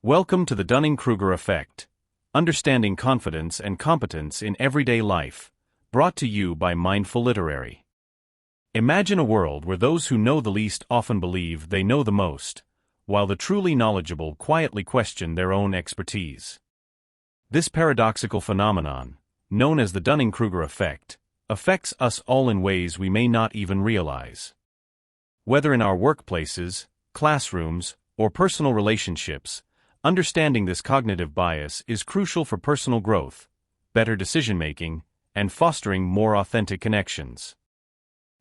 Welcome to the Dunning-Kruger Effect, Understanding Confidence and Competence in Everyday Life, brought to you by Mindful Literary. Imagine a world where those who know the least often believe they know the most, while the truly knowledgeable quietly question their own expertise. This paradoxical phenomenon, known as the Dunning-Kruger Effect, affects us all in ways we may not even realize. Whether in our workplaces, classrooms, or personal relationships, understanding this cognitive bias is crucial for personal growth, better decision-making, and fostering more authentic connections.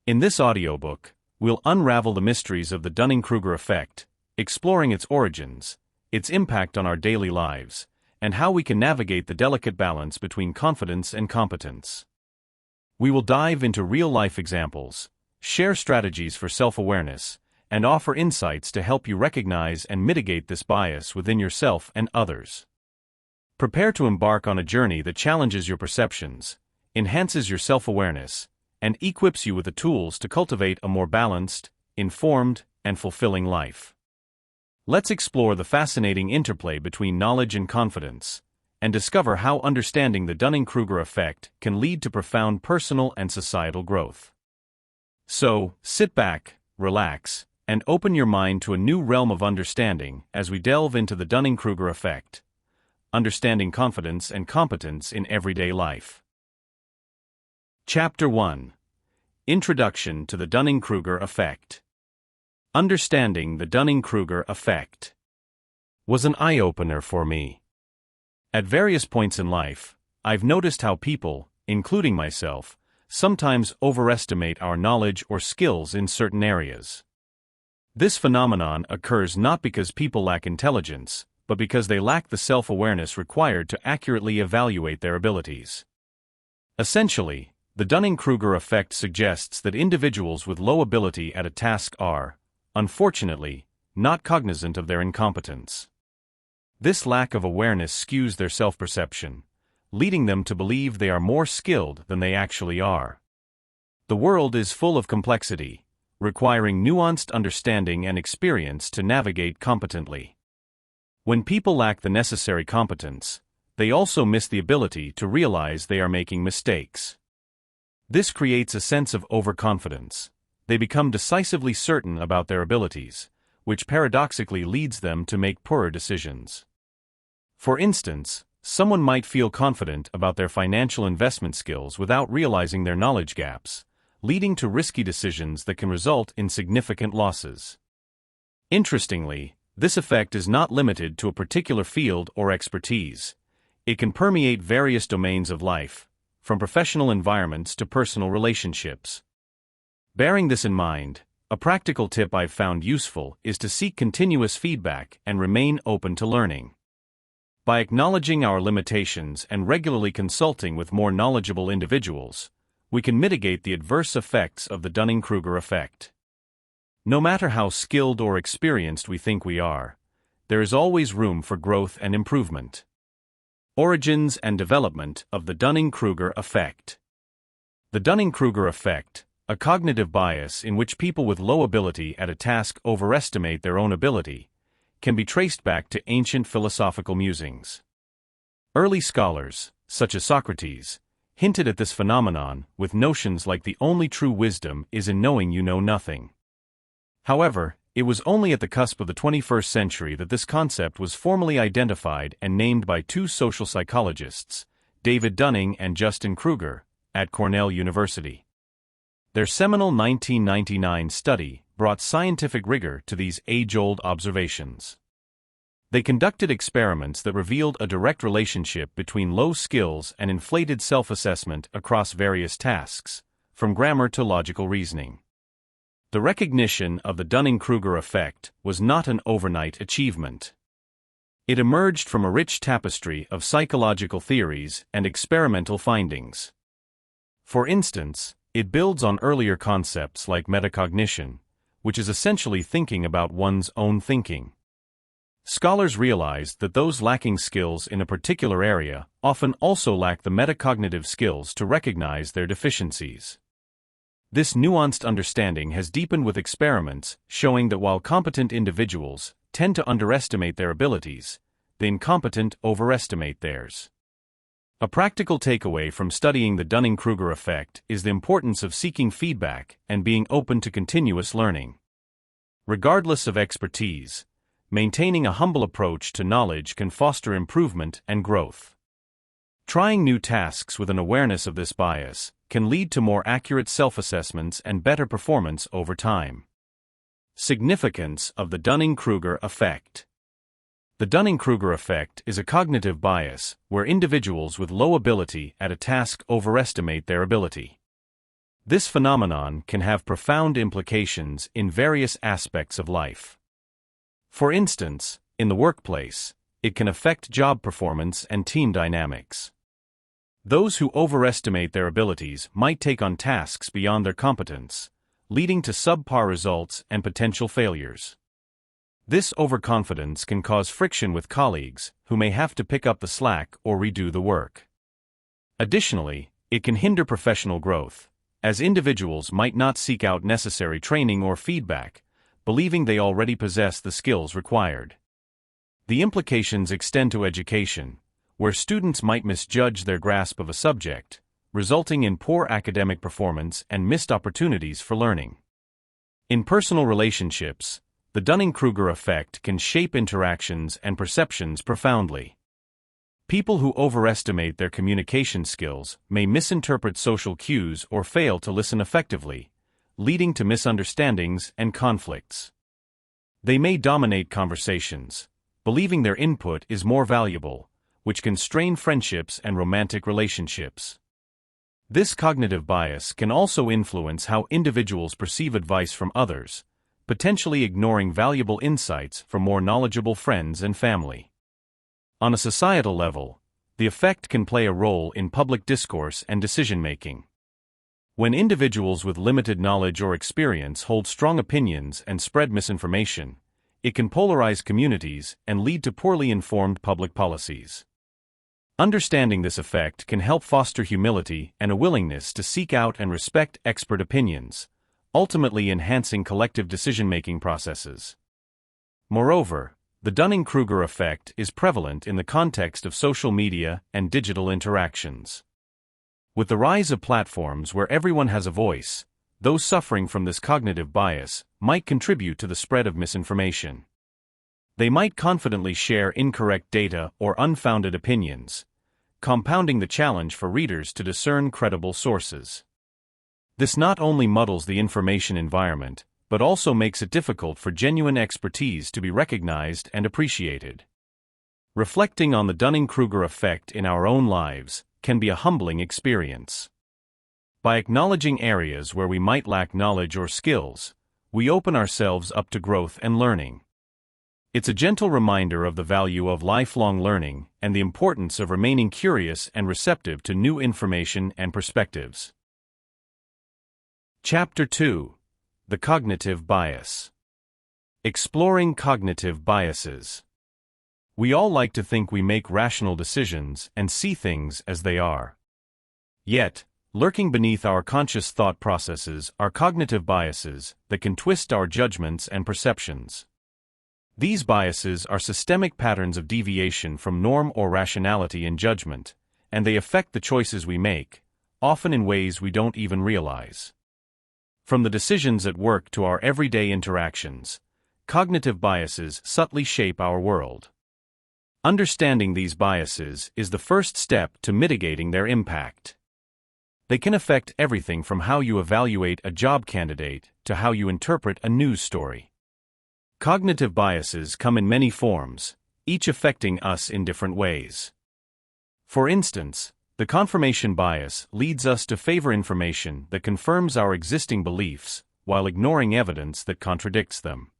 In this audiobook, we'll unravel the mysteries of the Dunning-Kruger Effect, exploring its origins, its impact on our daily lives, and how we can navigate the delicate balance between confidence and competence. We will dive into real-life examples, share strategies for self-awareness, and offer insights to help you recognize and mitigate this bias within yourself and others. Prepare to embark on a journey that challenges your perceptions, enhances your self-awareness, and equips you with the tools to cultivate a more balanced, informed, and fulfilling life. Let's explore the fascinating interplay between knowledge and confidence, and discover how understanding the Dunning-Kruger effect can lead to profound personal and societal growth. So, sit back, relax, and open your mind to a new realm of understanding as we delve into the Dunning-Kruger effect, understanding confidence and competence in everyday life. Chapter 1. Introduction to the Dunning-Kruger Effect. Understanding the Dunning-Kruger Effect was an eye-opener for me. At various points in life, I've noticed how people, including myself, sometimes overestimate our knowledge or skills in certain areas. This phenomenon occurs not because people lack intelligence, but because they lack the self-awareness required to accurately evaluate their abilities. Essentially, the Dunning-Kruger effect suggests that individuals with low ability at a task are, unfortunately, not cognizant of their incompetence. This lack of awareness skews their self-perception, leading them to believe they are more skilled than they actually are. The world is full of complexity, requiring nuanced understanding and experience to navigate competently. When people lack the necessary competence, they also miss the ability to realize they are making mistakes. This creates a sense of overconfidence. They become decisively certain about their abilities, which paradoxically leads them to make poorer decisions. For instance, someone might feel confident about their financial investment skills without realizing their knowledge gaps, leading to risky decisions that can result in significant losses. Interestingly, this effect is not limited to a particular field or expertise. It can permeate various domains of life, from professional environments to personal relationships. Bearing this in mind, a practical tip I've found useful is to seek continuous feedback and remain open to learning. By acknowledging our limitations and regularly consulting with more knowledgeable individuals, we can mitigate the adverse effects of the Dunning-Kruger effect. No matter how skilled or experienced we think we are, there is always room for growth and improvement. Origins and development of the Dunning-Kruger effect. The Dunning-Kruger effect, a cognitive bias in which people with low ability at a task overestimate their own ability, can be traced back to ancient philosophical musings. Early scholars, such as Socrates, hinted at this phenomenon with notions like the only true wisdom is in knowing you know nothing. However, it was only at the cusp of the 21st century that this concept was formally identified and named by two social psychologists, David Dunning and Justin Kruger, at Cornell University. Their seminal 1999 study brought scientific rigor to these age-old observations. They conducted experiments that revealed a direct relationship between low skills and inflated self-assessment across various tasks, from grammar to logical reasoning. The recognition of the Dunning-Kruger effect was not an overnight achievement. It emerged from a rich tapestry of psychological theories and experimental findings. For instance, it builds on earlier concepts like metacognition, which is essentially thinking about one's own thinking. Scholars realized that those lacking skills in a particular area often also lack the metacognitive skills to recognize their deficiencies. This nuanced understanding has deepened with experiments showing that while competent individuals tend to underestimate their abilities, the incompetent overestimate theirs. A practical takeaway from studying the Dunning-Kruger effect is the importance of seeking feedback and being open to continuous learning. Regardless of expertise, maintaining a humble approach to knowledge can foster improvement and growth. Trying new tasks with an awareness of this bias can lead to more accurate self-assessments and better performance over time. Significance of the Dunning-Kruger effect. The Dunning-Kruger effect is a cognitive bias where individuals with low ability at a task overestimate their ability. This phenomenon can have profound implications in various aspects of life. For instance, in the workplace, it can affect job performance and team dynamics. Those who overestimate their abilities might take on tasks beyond their competence, leading to subpar results and potential failures. This overconfidence can cause friction with colleagues who may have to pick up the slack or redo the work. Additionally, it can hinder professional growth, as individuals might not seek out necessary training or feedback, believing they already possess the skills required. The implications extend to education, where students might misjudge their grasp of a subject, resulting in poor academic performance and missed opportunities for learning. In personal relationships, the Dunning-Kruger effect can shape interactions and perceptions profoundly. People who overestimate their communication skills may misinterpret social cues or fail to listen effectively, leading to misunderstandings and conflicts. They may dominate conversations, believing their input is more valuable, which can strain friendships and romantic relationships. This cognitive bias can also influence how individuals perceive advice from others, potentially ignoring valuable insights from more knowledgeable friends and family. On a societal level, the effect can play a role in public discourse and decision-making. When individuals with limited knowledge or experience hold strong opinions and spread misinformation, it can polarize communities and lead to poorly informed public policies. Understanding this effect can help foster humility and a willingness to seek out and respect expert opinions, ultimately enhancing collective decision-making processes. Moreover, the Dunning-Kruger effect is prevalent in the context of social media and digital interactions. With the rise of platforms where everyone has a voice, those suffering from this cognitive bias might contribute to the spread of misinformation. They might confidently share incorrect data or unfounded opinions, compounding the challenge for readers to discern credible sources. This not only muddles the information environment, but also makes it difficult for genuine expertise to be recognized and appreciated. Reflecting on the Dunning-Kruger effect in our own lives can be a humbling experience. By acknowledging areas where we might lack knowledge or skills, we open ourselves up to growth and learning. It's a gentle reminder of the value of lifelong learning and the importance of remaining curious and receptive to new information and perspectives. Chapter 2: The Cognitive Bias. Exploring cognitive biases. We all like to think we make rational decisions and see things as they are. Yet, lurking beneath our conscious thought processes are cognitive biases that can twist our judgments and perceptions. These biases are systemic patterns of deviation from norm or rationality in judgment, and they affect the choices we make, often in ways we don't even realize. From the decisions at work to our everyday interactions, cognitive biases subtly shape our world. Understanding these biases is the first step to mitigating their impact. They can affect everything from how you evaluate a job candidate to how you interpret a news story. Cognitive biases come in many forms, each affecting us in different ways. For instance, the confirmation bias leads us to favor information that confirms our existing beliefs, while ignoring evidence that contradicts them.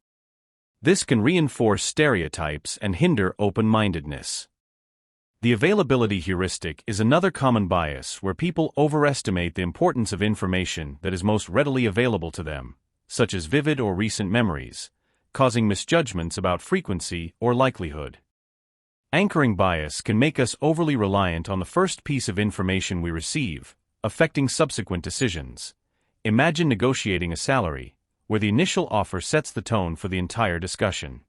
This can reinforce stereotypes and hinder open-mindedness. The availability heuristic is another common bias where people overestimate the importance of information that is most readily available to them, such as vivid or recent memories, causing misjudgments about frequency or likelihood. Anchoring bias can make us overly reliant on the first piece of information we receive, affecting subsequent decisions. Imagine negotiating a salary, where the initial offer sets the tone for the entire discussion.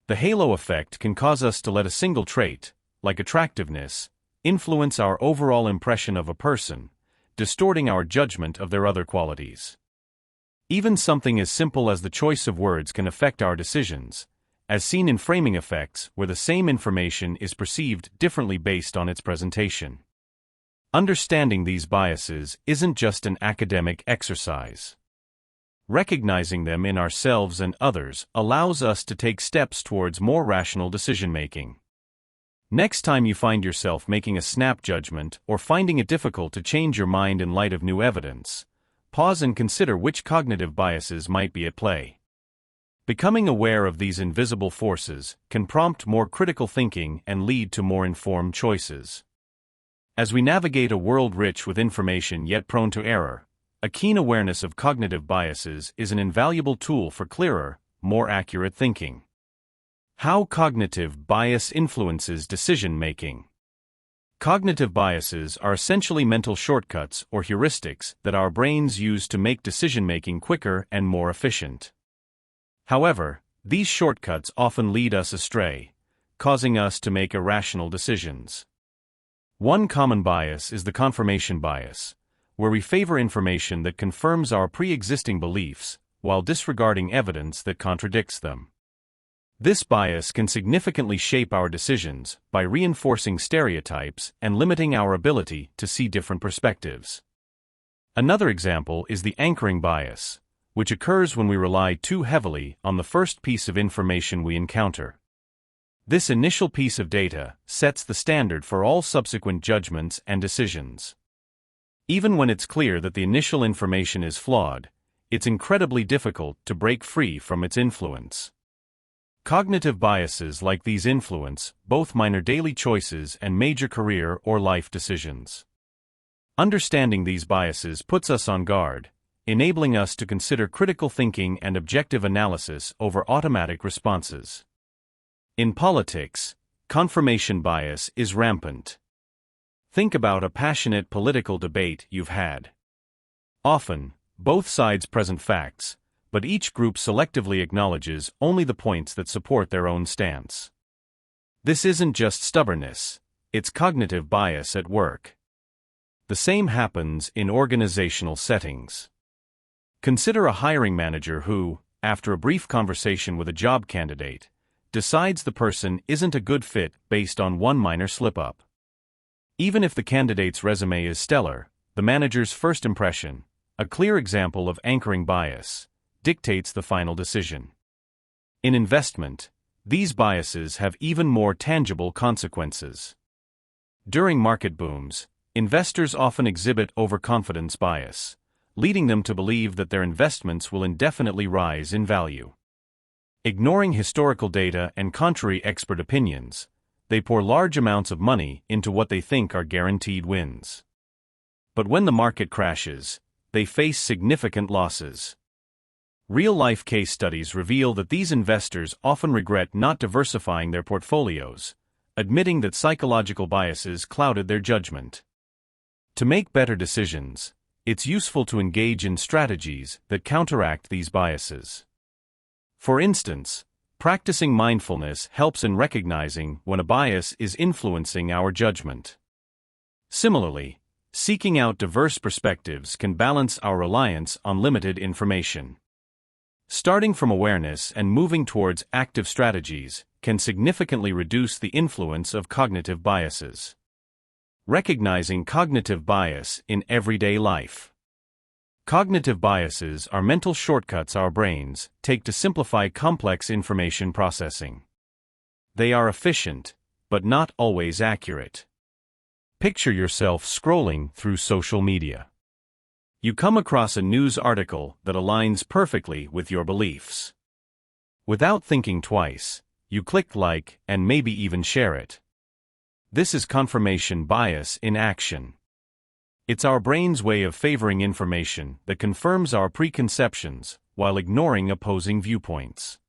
The halo effect can cause us to let a single trait, like attractiveness, influence our overall impression of a person, distorting our judgment of their other qualities. Even something as simple as the choice of words can affect our decisions, as seen in framing effects where the same information is perceived differently based on its presentation. Understanding these biases isn't just an academic exercise. Recognizing them in ourselves and others allows us to take steps towards more rational decision-making. Next time you find yourself making a snap judgment or finding it difficult to change your mind in light of new evidence, pause and consider which cognitive biases might be at play. Becoming aware of these invisible forces can prompt more critical thinking and lead to more informed choices. As we navigate a world rich with information yet prone to error, a keen awareness of cognitive biases is an invaluable tool for clearer, more accurate thinking. How cognitive bias influences decision-making. Cognitive biases are essentially mental shortcuts or heuristics that our brains use to make decision-making quicker and more efficient. However, these shortcuts often lead us astray, causing us to make irrational decisions. One common bias is the confirmation bias, where we favor information that confirms our pre-existing beliefs while disregarding evidence that contradicts them. This bias can significantly shape our decisions by reinforcing stereotypes and limiting our ability to see different perspectives. Another example is the anchoring bias, which occurs when we rely too heavily on the first piece of information we encounter. This initial piece of data sets the standard for all subsequent judgments and decisions. Even when it's clear that the initial information is flawed, it's incredibly difficult to break free from its influence. Cognitive biases like these influence both minor daily choices and major career or life decisions. Understanding these biases puts us on guard, enabling us to consider critical thinking and objective analysis over automatic responses. In politics, confirmation bias is rampant. Think about a passionate political debate you've had. Often, both sides present facts, but each group selectively acknowledges only the points that support their own stance. This isn't just stubbornness, it's cognitive bias at work. The same happens in organizational settings. Consider a hiring manager who, after a brief conversation with a job candidate, decides the person isn't a good fit based on one minor slip-up. Even if the candidate's resume is stellar, the manager's first impression, a clear example of anchoring bias, dictates the final decision. In investment, these biases have even more tangible consequences. During market booms, investors often exhibit overconfidence bias, leading them to believe that their investments will indefinitely rise in value. Ignoring historical data and contrary expert opinions, they pour large amounts of money into what they think are guaranteed wins. But when the market crashes, they face significant losses. Real-life case studies reveal that these investors often regret not diversifying their portfolios, admitting that psychological biases clouded their judgment. To make better decisions, it's useful to engage in strategies that counteract these biases. For instance, practicing mindfulness helps in recognizing when a bias is influencing our judgment. Similarly, seeking out diverse perspectives can balance our reliance on limited information. Starting from awareness and moving towards active strategies can significantly reduce the influence of cognitive biases. Recognizing cognitive bias in everyday life. Cognitive biases are mental shortcuts our brains take to simplify complex information processing. They are efficient, but not always accurate. Picture yourself scrolling through social media. You come across a news article that aligns perfectly with your beliefs. Without thinking twice, you click like and maybe even share it. This is confirmation bias in action. It's our brain's way of favoring information that confirms our preconceptions while ignoring opposing viewpoints.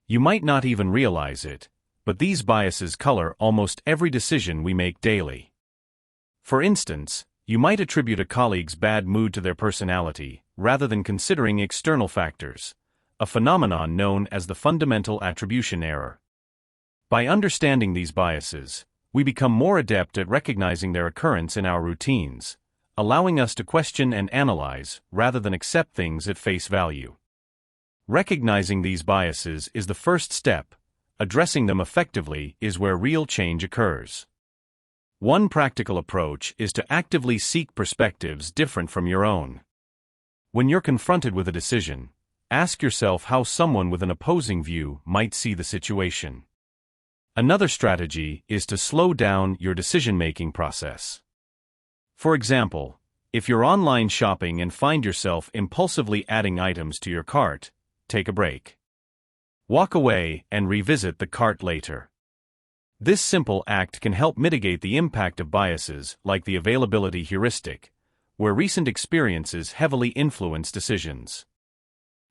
You might not even realize it, but these biases color almost every decision we make daily. For instance, you might attribute a colleague's bad mood to their personality rather than considering external factors, a phenomenon known as the fundamental attribution error. By understanding these biases, we become more adept at recognizing their occurrence in our routines, allowing us to question and analyze rather than accept things at face value. Recognizing these biases is the first step. Addressing them effectively is where real change occurs. One practical approach is to actively seek perspectives different from your own. When you're confronted with a decision, ask yourself how someone with an opposing view might see the situation. Another strategy is to slow down your decision-making process. For example, if you're online shopping and find yourself impulsively adding items to your cart, take a break. Walk away and revisit the cart later. This simple act can help mitigate the impact of biases like the availability heuristic, where recent experiences heavily influence decisions.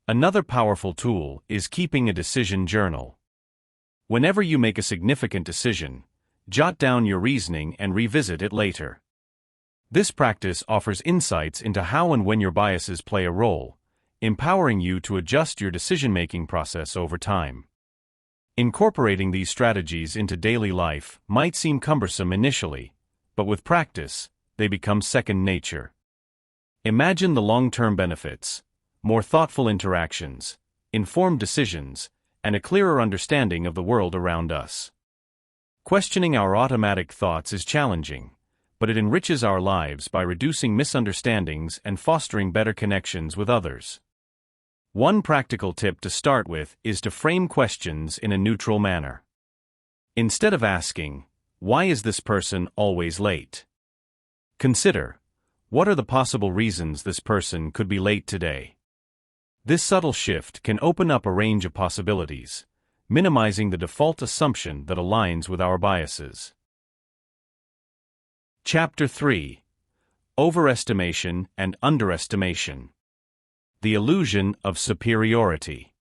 Another powerful tool is keeping a decision journal. Whenever you make a significant decision, jot down your reasoning and revisit it later. This practice offers insights into how and when your biases play a role, empowering you to adjust your decision-making process over time. Incorporating these strategies into daily life might seem cumbersome initially, but with practice, they become second nature. Imagine the long-term benefits: more thoughtful interactions, informed decisions, and a clearer understanding of the world around us. Questioning our automatic thoughts is challenging, but it enriches our lives by reducing misunderstandings and fostering better connections with others. One practical tip to start with is to frame questions in a neutral manner. Instead of asking, "Why is this person always late?" consider, "What are the possible reasons this person could be late today?" This subtle shift can open up a range of possibilities, minimizing the default assumption that aligns with our biases. Chapter 3: Overestimation and Underestimation. The illusion of superiority.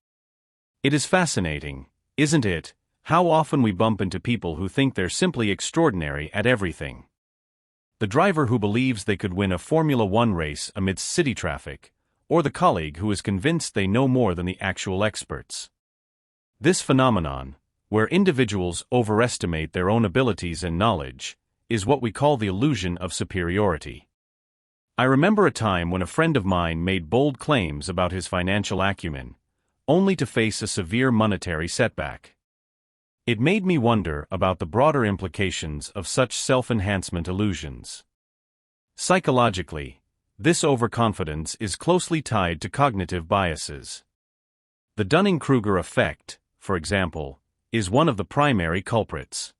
It is fascinating, isn't it, how often we bump into people who think they're simply extraordinary at everything. The driver who believes they could win a Formula One race amidst city traffic, or the colleague who is convinced they know more than the actual experts. This phenomenon, where individuals overestimate their own abilities and knowledge, is what we call the illusion of superiority. I remember a time when a friend of mine made bold claims about his financial acumen, only to face a severe monetary setback. It made me wonder about the broader implications of such self-enhancement illusions. Psychologically, this overconfidence is closely tied to cognitive biases. The Dunning-Kruger Effect, for example, is one of the primary culprits.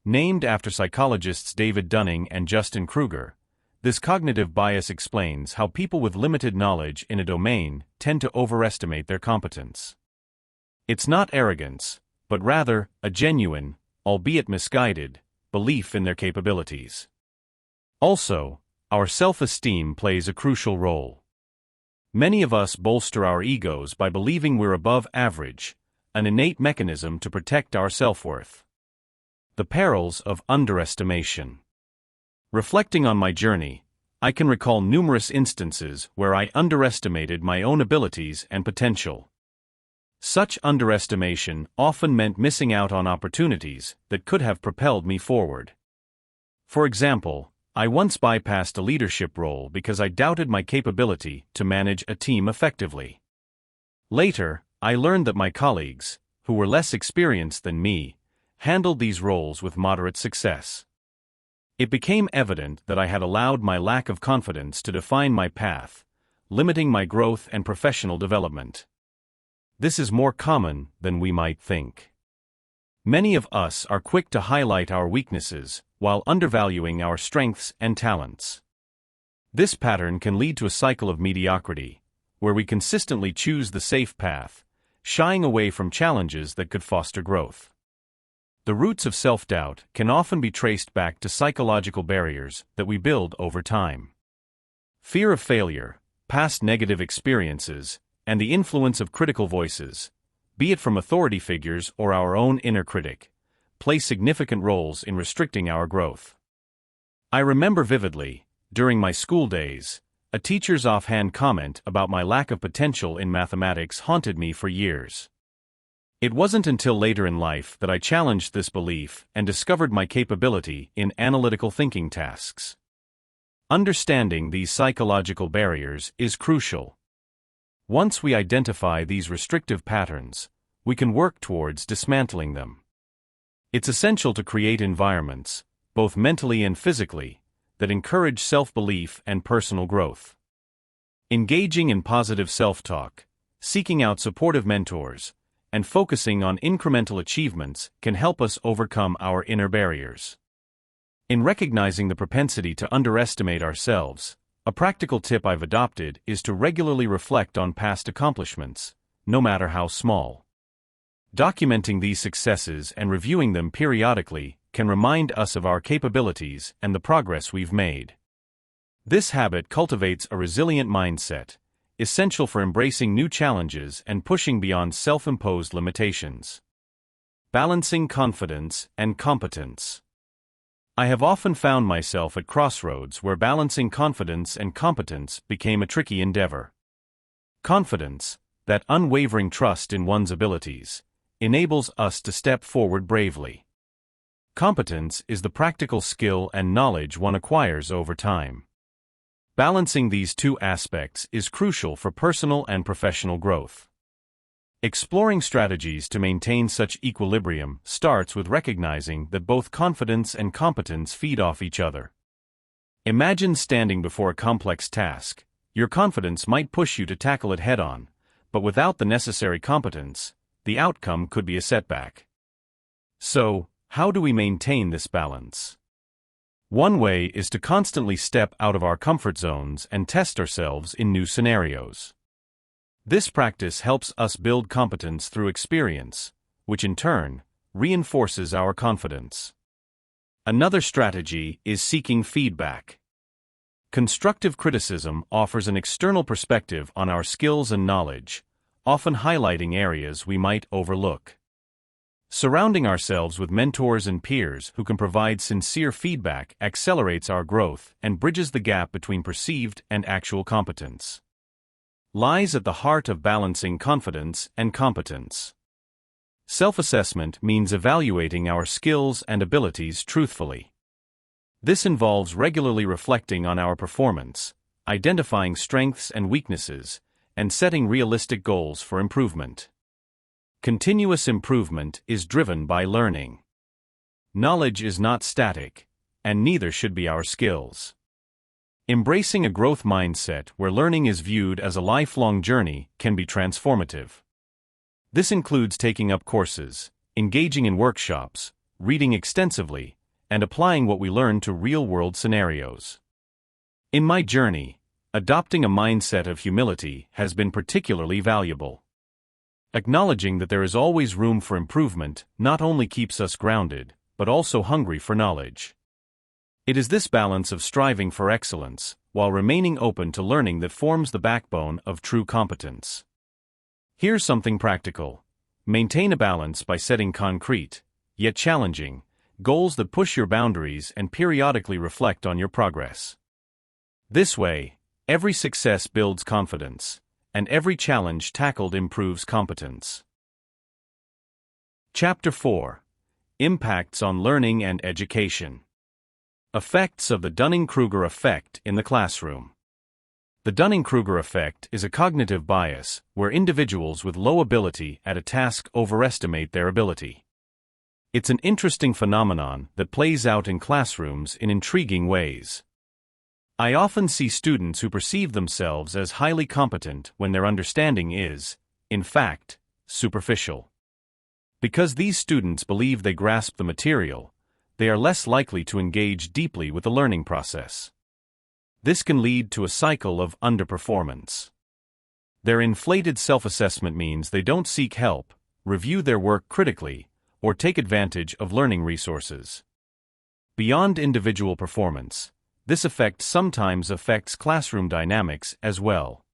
Named after psychologists David Dunning and Justin Kruger, this cognitive bias explains how people with limited knowledge in a domain tend to overestimate their competence. It's not arrogance, but rather a genuine, albeit misguided, belief in their capabilities. Also, our self-esteem plays a crucial role. Many of us bolster our egos by believing we're above average, an innate mechanism to protect our self-worth. The perils of underestimation. Reflecting on my journey, I can recall numerous instances where I underestimated my own abilities and potential. Such underestimation often meant missing out on opportunities that could have propelled me forward. For example, I once bypassed a leadership role because I doubted my capability to manage a team effectively. Later, I learned that my colleagues, who were less experienced than me, handled these roles with moderate success. It became evident that I had allowed my lack of confidence to define my path, limiting my growth and professional development. This is more common than we might think. Many of us are quick to highlight our weaknesses while undervaluing our strengths and talents. This pattern can lead to a cycle of mediocrity, where we consistently choose the safe path, shying away from challenges that could foster growth. The roots of self-doubt can often be traced back to psychological barriers that we build over time. Fear of failure, past negative experiences, and the influence of critical voices, be it from authority figures or our own inner critic, play significant roles in restricting our growth. I remember vividly, during my school days, A teacher's offhand comment about my lack of potential in mathematics haunted me for years. It wasn't until later in life that I challenged this belief and discovered my capability in analytical thinking tasks. Understanding these psychological barriers is crucial. Once we identify these restrictive patterns, we can work towards dismantling them. It's essential to create environments, both mentally and physically, that encourage self-belief and personal growth. Engaging in positive self-talk, seeking out supportive mentors, and focusing on incremental achievements can help us overcome our inner barriers. In recognizing the propensity to underestimate ourselves, a practical tip I've adopted is to regularly reflect on past accomplishments, no matter how small. Documenting these successes and reviewing them periodically can remind us of our capabilities and the progress we've made. This habit cultivates a resilient mindset, essential for embracing new challenges and pushing beyond self-imposed limitations. Balancing confidence and competence. I have often found myself at crossroads where balancing confidence and competence became a tricky endeavor. Confidence, that unwavering trust in one's abilities, enables us to step forward bravely. Competence is the practical skill and knowledge one acquires over time. Balancing these two aspects is crucial for personal and professional growth. Exploring strategies to maintain such equilibrium starts with recognizing that both confidence and competence feed off each other. Imagine standing before a complex task. Your confidence might push you to tackle it head-on, but without the necessary competence, the outcome could be a setback. So, how do we maintain this balance? One way is to constantly step out of our comfort zones and test ourselves in new scenarios. This practice helps us build competence through experience, which in turn reinforces our confidence. Another strategy is seeking feedback. Constructive criticism offers an external perspective on our skills and knowledge, often highlighting areas we might overlook. Surrounding ourselves with mentors and peers who can provide sincere feedback accelerates our growth and bridges the gap between perceived and actual competence. Lies at the heart of balancing confidence and competence. Self-assessment means evaluating our skills and abilities truthfully. This involves regularly reflecting on our performance, identifying strengths and weaknesses, and setting realistic goals for improvement. Continuous improvement is driven by learning. Knowledge is not static, and neither should be our skills. Embracing a growth mindset where learning is viewed as a lifelong journey can be transformative. This includes taking up courses, engaging in workshops, reading extensively, and applying what we learn to real-world scenarios. In my journey, adopting a mindset of humility has been particularly valuable. Acknowledging that there is always room for improvement not only keeps us grounded, but also hungry for knowledge. It is this balance of striving for excellence, while remaining open to learning that forms the backbone of true competence. Here's something practical. Maintain a balance by setting concrete, yet challenging, goals that push your boundaries and periodically reflect on your progress. This way, every success builds confidence, and every challenge tackled improves competence. Chapter 4. Impacts on Learning and Education. Effects of the Dunning-Kruger Effect in the Classroom. The Dunning-Kruger Effect is a cognitive bias where individuals with low ability at a task overestimate their ability. It's an interesting phenomenon that plays out in classrooms in intriguing ways. I often see students who perceive themselves as highly competent when their understanding is, in fact, superficial. Because these students believe they grasp the material, they are less likely to engage deeply with the learning process. This can lead to a cycle of underperformance. Their inflated self-assessment means they don't seek help, review their work critically, or take advantage of learning resources. Beyond individual performance, this effect sometimes affects classroom dynamics as well.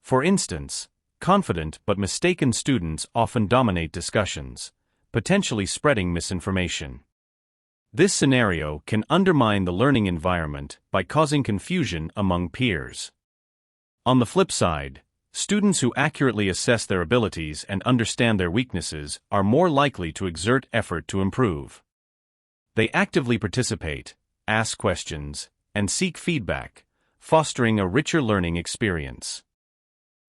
For instance, confident but mistaken students often dominate discussions, potentially spreading misinformation. This scenario can undermine the learning environment by causing confusion among peers. On the flip side, students who accurately assess their abilities and understand their weaknesses are more likely to exert effort to improve. They actively participate, ask questions, and seek feedback, fostering a richer learning experience.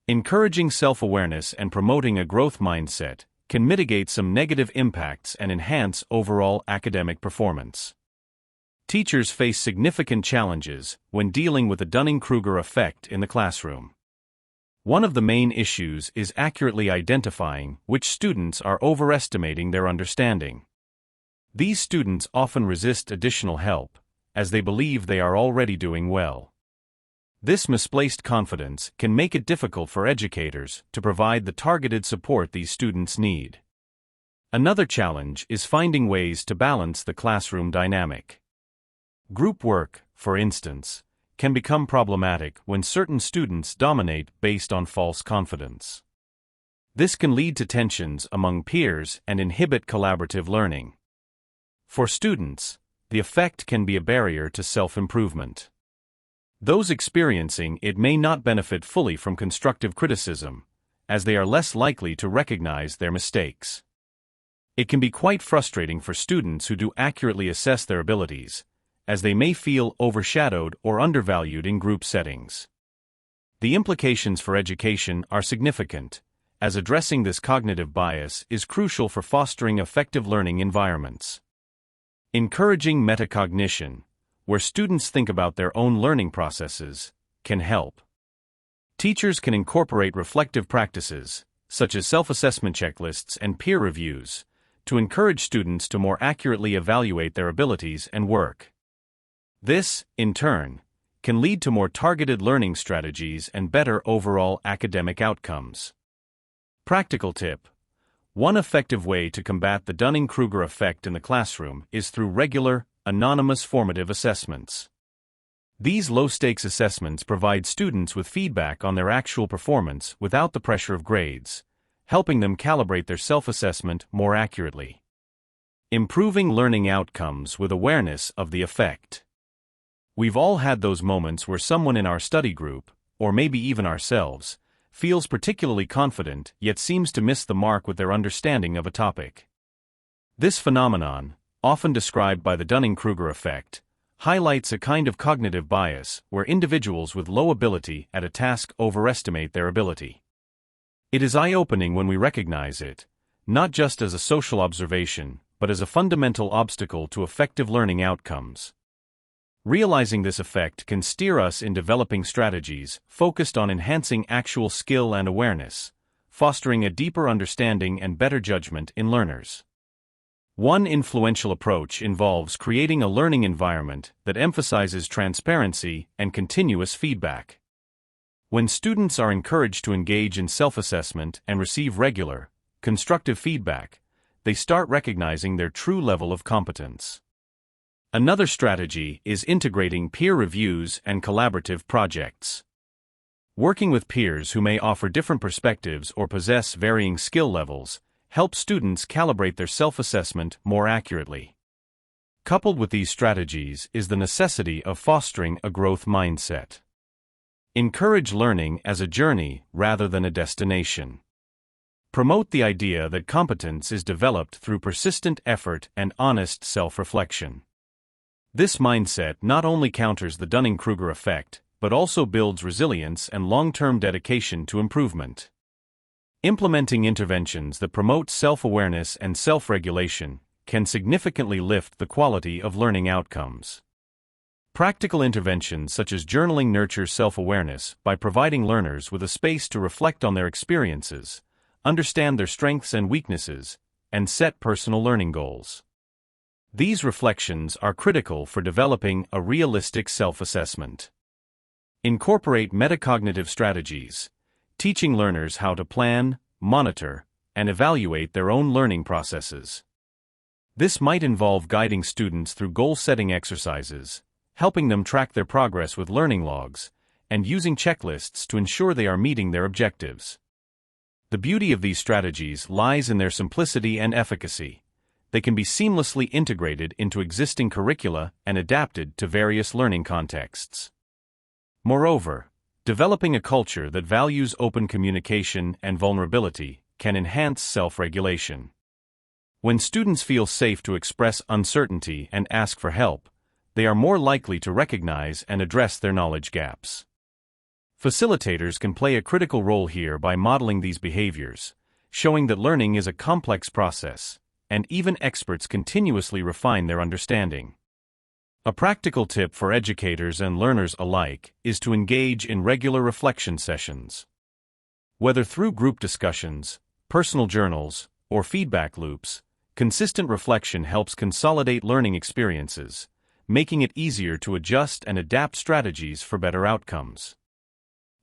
Encouraging self-awareness and promoting a growth mindset can mitigate some negative impacts and enhance overall academic performance. Teachers face significant challenges when dealing with the Dunning-Kruger effect in the classroom. One of the main issues is accurately identifying which students are overestimating their understanding. These students often resist additional help, as they believe they are already doing well. This misplaced confidence can make it difficult for educators to provide the targeted support these students need. Another challenge is finding ways to balance the classroom dynamic. Group work, for instance, can become problematic when certain students dominate based on false confidence. This can lead to tensions among peers and inhibit collaborative learning. For students, the effect can be a barrier to self-improvement. Those experiencing it may not benefit fully from constructive criticism, as they are less likely to recognize their mistakes. It can be quite frustrating for students who do accurately assess their abilities, as they may feel overshadowed or undervalued in group settings. The implications for education are significant, as addressing this cognitive bias is crucial for fostering effective learning environments. Encouraging metacognition, where students think about their own learning processes, can help. Teachers can incorporate reflective practices, such as self-assessment checklists and peer reviews, to encourage students to more accurately evaluate their abilities and work. This, in turn, can lead to more targeted learning strategies and better overall academic outcomes. Practical tip: one effective way to combat the Dunning-Kruger effect in the classroom is through regular, anonymous formative assessments. These low-stakes assessments provide students with feedback on their actual performance without the pressure of grades, helping them calibrate their self-assessment more accurately. Improving learning outcomes with awareness of the effect. We've all had those moments where someone in our study group, or maybe even ourselves, feels particularly confident yet seems to miss the mark with their understanding of a topic. This phenomenon, often described by the Dunning-Kruger effect, highlights a kind of cognitive bias where individuals with low ability at a task overestimate their ability. It is eye-opening when we recognize it, not just as a social observation, but as a fundamental obstacle to effective learning outcomes. Realizing this effect can steer us in developing strategies focused on enhancing actual skill and awareness, fostering a deeper understanding and better judgment in learners. One influential approach involves creating a learning environment that emphasizes transparency and continuous feedback. When students are encouraged to engage in self-assessment and receive regular, constructive feedback, they start recognizing their true level of competence. Another strategy is integrating peer reviews and collaborative projects. Working with peers who may offer different perspectives or possess varying skill levels helps students calibrate their self-assessment more accurately. Coupled with these strategies is the necessity of fostering a growth mindset. Encourage learning as a journey rather than a destination. Promote the idea that competence is developed through persistent effort and honest self-reflection. This mindset not only counters the Dunning-Kruger effect, but also builds resilience and long-term dedication to improvement. Implementing interventions that promote self-awareness and self-regulation can significantly lift the quality of learning outcomes. Practical interventions such as journaling nurture self-awareness by providing learners with a space to reflect on their experiences, understand their strengths and weaknesses, and set personal learning goals. These reflections are critical for developing a realistic self-assessment. Incorporate metacognitive strategies, teaching learners how to plan, monitor, and evaluate their own learning processes. This might involve guiding students through goal-setting exercises, helping them track their progress with learning logs, and using checklists to ensure they are meeting their objectives. The beauty of these strategies lies in their simplicity and efficacy. they can be seamlessly integrated into existing curricula and adapted to various learning contexts. Moreover, developing a culture that values open communication and vulnerability can enhance self-regulation. When students feel safe to express uncertainty and ask for help, they are more likely to recognize and address their knowledge gaps. Facilitators can play a critical role here by modeling these behaviors, showing that learning is a complex process, and even experts continuously refine their understanding. A practical tip for educators and learners alike is to engage in regular reflection sessions. Whether through group discussions, personal journals, or feedback loops, consistent reflection helps consolidate learning experiences, making it easier to adjust and adapt strategies for better outcomes.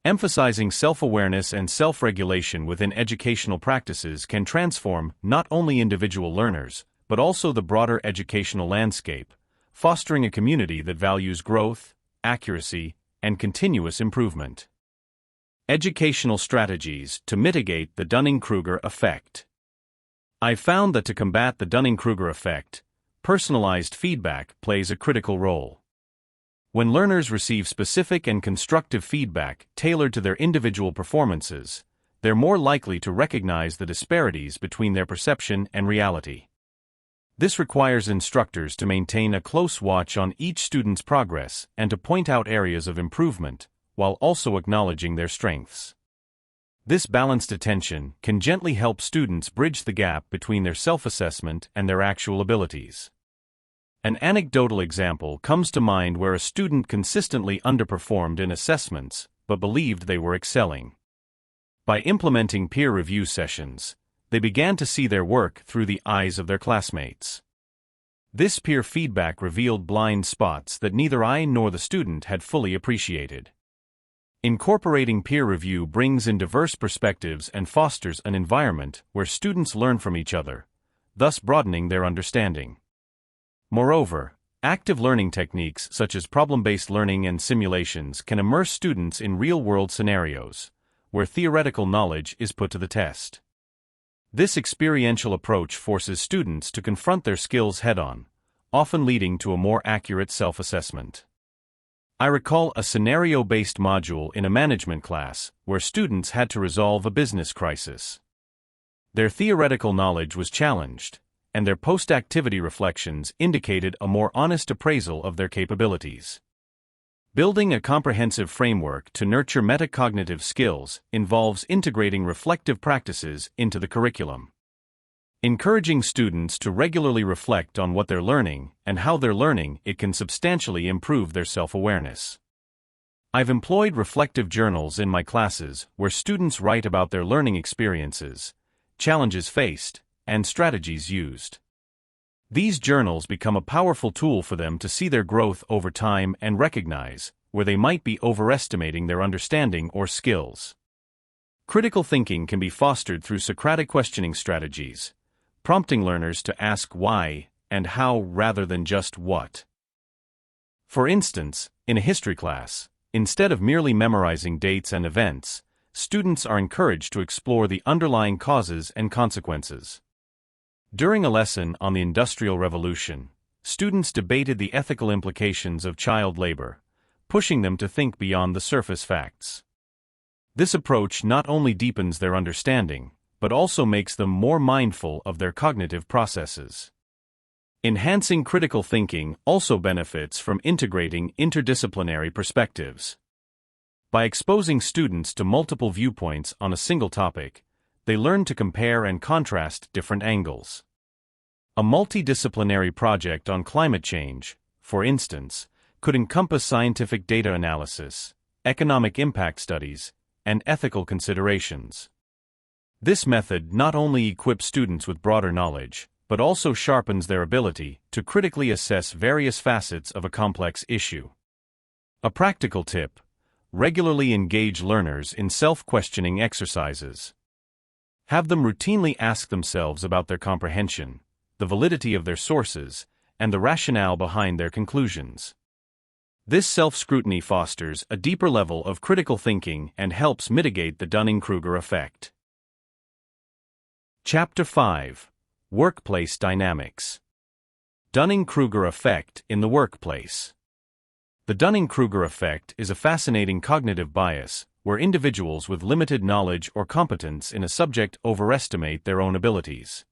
Emphasizing self-awareness and self-regulation within educational practices can transform not only individual learners, but also the broader educational landscape, fostering a community that values growth, accuracy, and continuous improvement. Educational strategies to mitigate the Dunning-Kruger effect. I've found that to combat the Dunning-Kruger effect, personalized feedback plays a critical role. When learners receive specific and constructive feedback tailored to their individual performances, they're more likely to recognize the disparities between their perception and reality. This requires instructors to maintain a close watch on each student's progress and to point out areas of improvement, while also acknowledging their strengths. This balanced attention can gently help students bridge the gap between their self-assessment and their actual abilities. An anecdotal example comes to mind where a student consistently underperformed in assessments, but believed they were excelling. By implementing peer review sessions, they began to see their work through the eyes of their classmates. This peer feedback revealed blind spots that neither I nor the student had fully appreciated. Incorporating peer review brings in diverse perspectives and fosters an environment where students learn from each other, thus broadening their understanding. Moreover, active learning techniques such as problem-based learning and simulations can immerse students in real-world scenarios, where theoretical knowledge is put to the test. This experiential approach forces students to confront their skills head-on, often leading to a more accurate self-assessment. I recall a scenario-based module in a management class where students had to resolve a business crisis. Their theoretical knowledge was challenged, and their post-activity reflections indicated a more honest appraisal of their capabilities. Building a comprehensive framework to nurture metacognitive skills involves integrating reflective practices into the curriculum. Encouraging students to regularly reflect on what they're learning and how they're learning it can substantially improve their self-awareness. I've employed reflective journals in my classes where students write about their learning experiences, challenges faced, and strategies used. These journals become a powerful tool for them to see their growth over time and recognize where they might be overestimating their understanding or skills. Critical thinking can be fostered through Socratic questioning strategies, prompting learners to ask why and how rather than just what. For instance, in a history class, instead of merely memorizing dates and events, students are encouraged to explore the underlying causes and consequences. During a lesson on the Industrial Revolution, students debated the ethical implications of child labor, pushing them to think beyond the surface facts. This approach not only deepens their understanding, but also makes them more mindful of their cognitive processes. Enhancing critical thinking also benefits from integrating interdisciplinary perspectives. By exposing students to multiple viewpoints on a single topic, they learn to compare and contrast different angles. A multidisciplinary project on climate change, for instance, could encompass scientific data analysis, economic impact studies, and ethical considerations. This method not only equips students with broader knowledge, but also sharpens their ability to critically assess various facets of a complex issue. A practical tip: regularly engage learners in self-questioning exercises. Have them routinely ask themselves about their comprehension, the validity of their sources, and the rationale behind their conclusions. This self-scrutiny fosters a deeper level of critical thinking and helps mitigate the Dunning-Kruger effect. Chapter 5: Workplace dynamics. Dunning-Kruger Effect in the workplace. The Dunning-Kruger Effect is a fascinating cognitive bias where individuals with limited knowledge or competence in a subject overestimate their own abilities.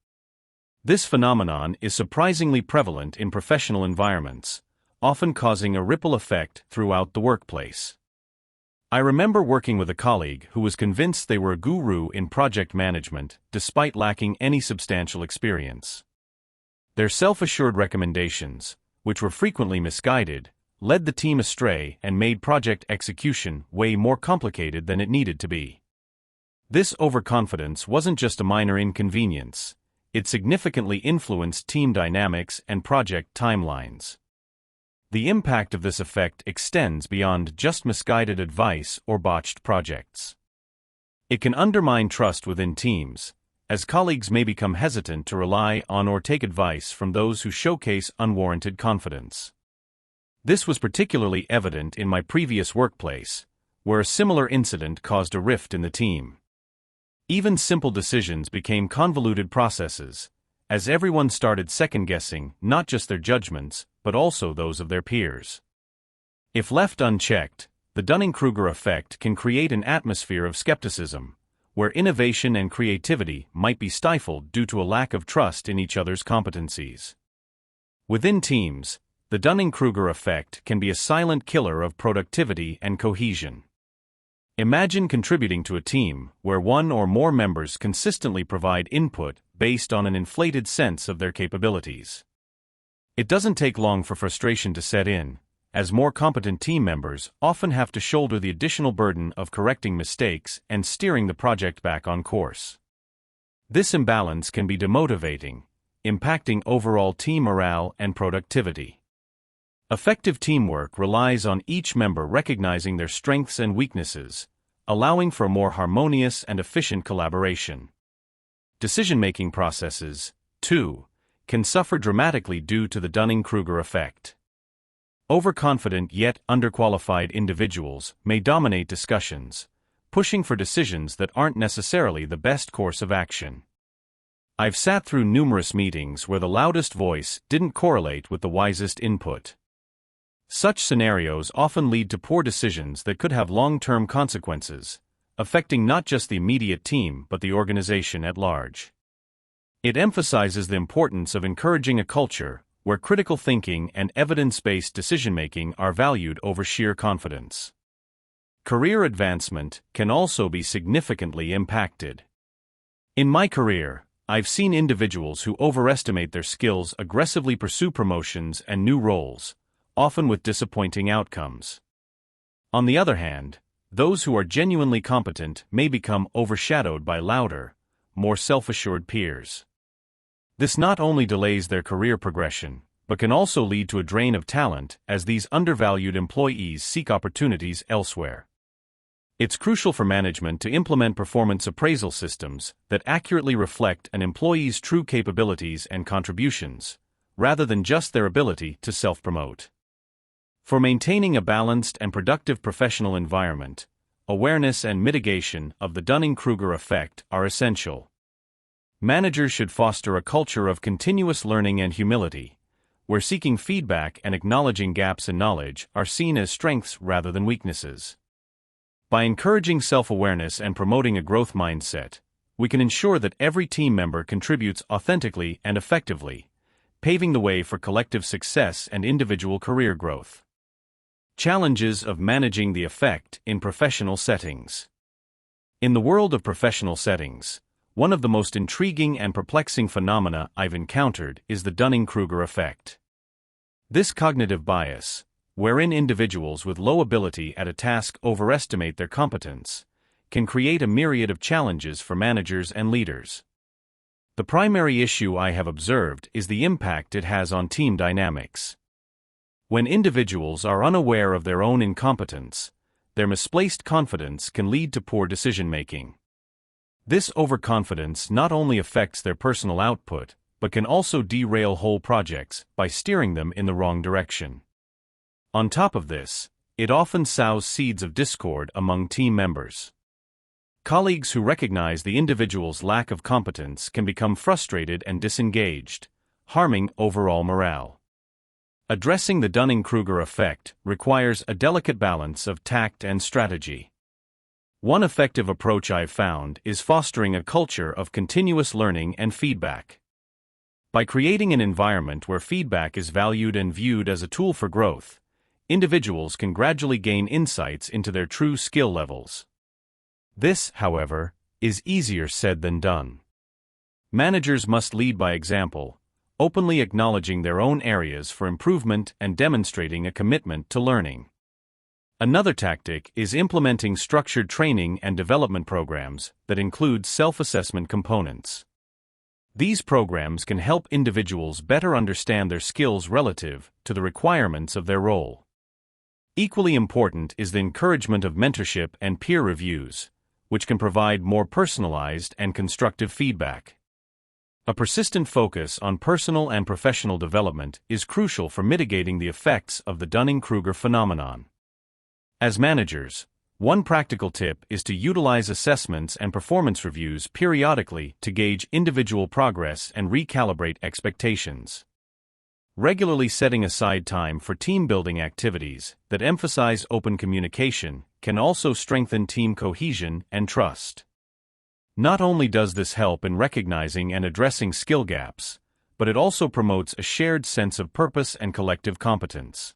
This phenomenon is surprisingly prevalent in professional environments, often causing a ripple effect throughout the workplace. I remember working with a colleague who was convinced they were a guru in project management despite lacking any substantial experience. Their self-assured recommendations, which were frequently misguided, led the team astray and made project execution way more complicated than it needed to be. This overconfidence wasn't just a minor inconvenience, it significantly influenced team dynamics and project timelines. The impact of this effect extends beyond just misguided advice or botched projects. It can undermine trust within teams, as colleagues may become hesitant to rely on or take advice from those who showcase unwarranted confidence. This was particularly evident in my previous workplace, where a similar incident caused a rift in the team. Even simple decisions became convoluted processes, as everyone started second-guessing not just their judgments, but also those of their peers. If left unchecked, the Dunning-Kruger effect can create an atmosphere of skepticism, where innovation and creativity might be stifled due to a lack of trust in each other's competencies. Within teams, the Dunning-Kruger effect can be a silent killer of productivity and cohesion. Imagine contributing to a team where one or more members consistently provide input based on an inflated sense of their capabilities. It doesn't take long for frustration to set in, as more competent team members often have to shoulder the additional burden of correcting mistakes and steering the project back on course. This imbalance can be demotivating, impacting overall team morale and productivity. Effective teamwork relies on each member recognizing their strengths and weaknesses, allowing for a more harmonious and efficient collaboration. Decision-making processes, too, can suffer dramatically due to the Dunning-Kruger effect. Overconfident yet underqualified individuals may dominate discussions, pushing for decisions that aren't necessarily the best course of action. I've sat through numerous meetings where the loudest voice didn't correlate with the wisest input. Such scenarios often lead to poor decisions that could have long-term consequences, affecting not just the immediate team but the organization at large. It emphasizes the importance of encouraging a culture where critical thinking and evidence-based decision-making are valued over sheer confidence. Career advancement can also be significantly impacted. In my career, I've seen individuals who overestimate their skills aggressively pursue promotions and new roles, often with disappointing outcomes. On the other hand, those who are genuinely competent may become overshadowed by louder, more self-assured peers. This not only delays their career progression, but can also lead to a drain of talent as these undervalued employees seek opportunities elsewhere. It's crucial for management to implement performance appraisal systems that accurately reflect an employee's true capabilities and contributions, rather than just their ability to self-promote. For maintaining a balanced and productive professional environment, awareness and mitigation of the Dunning-Kruger effect are essential. Managers should foster a culture of continuous learning and humility, where seeking feedback and acknowledging gaps in knowledge are seen as strengths rather than weaknesses. By encouraging self-awareness and promoting a growth mindset, we can ensure that every team member contributes authentically and effectively, paving the way for collective success and individual career growth. Challenges of managing the effect in professional settings. In the world of professional settings, one of the most intriguing and perplexing phenomena I've encountered is the Dunning-Kruger effect. This cognitive bias, wherein individuals with low ability at a task overestimate their competence, can create a myriad of challenges for managers and leaders. The primary issue I have observed is the impact it has on team dynamics. When individuals are unaware of their own incompetence, their misplaced confidence can lead to poor decision-making. This overconfidence not only affects their personal output, but can also derail whole projects by steering them in the wrong direction. On top of this, it often sows seeds of discord among team members. Colleagues who recognize the individual's lack of competence can become frustrated and disengaged, harming overall morale. Addressing the Dunning-Kruger effect requires a delicate balance of tact and strategy. One effective approach I've found is fostering a culture of continuous learning and feedback. By creating an environment where feedback is valued and viewed as a tool for growth, individuals can gradually gain insights into their true skill levels. This, however, is easier said than done. Managers must lead by example, openly acknowledging their own areas for improvement and demonstrating a commitment to learning. Another tactic is implementing structured training and development programs that include self-assessment components. These programs can help individuals better understand their skills relative to the requirements of their role. Equally important is the encouragement of mentorship and peer reviews, which can provide more personalized and constructive feedback. A persistent focus on personal and professional development is crucial for mitigating the effects of the Dunning-Kruger phenomenon. As managers, one practical tip is to utilize assessments and performance reviews periodically to gauge individual progress and recalibrate expectations. Regularly setting aside time for team-building activities that emphasize open communication can also strengthen team cohesion and trust. Not only does this help in recognizing and addressing skill gaps, but it also promotes a shared sense of purpose and collective competence.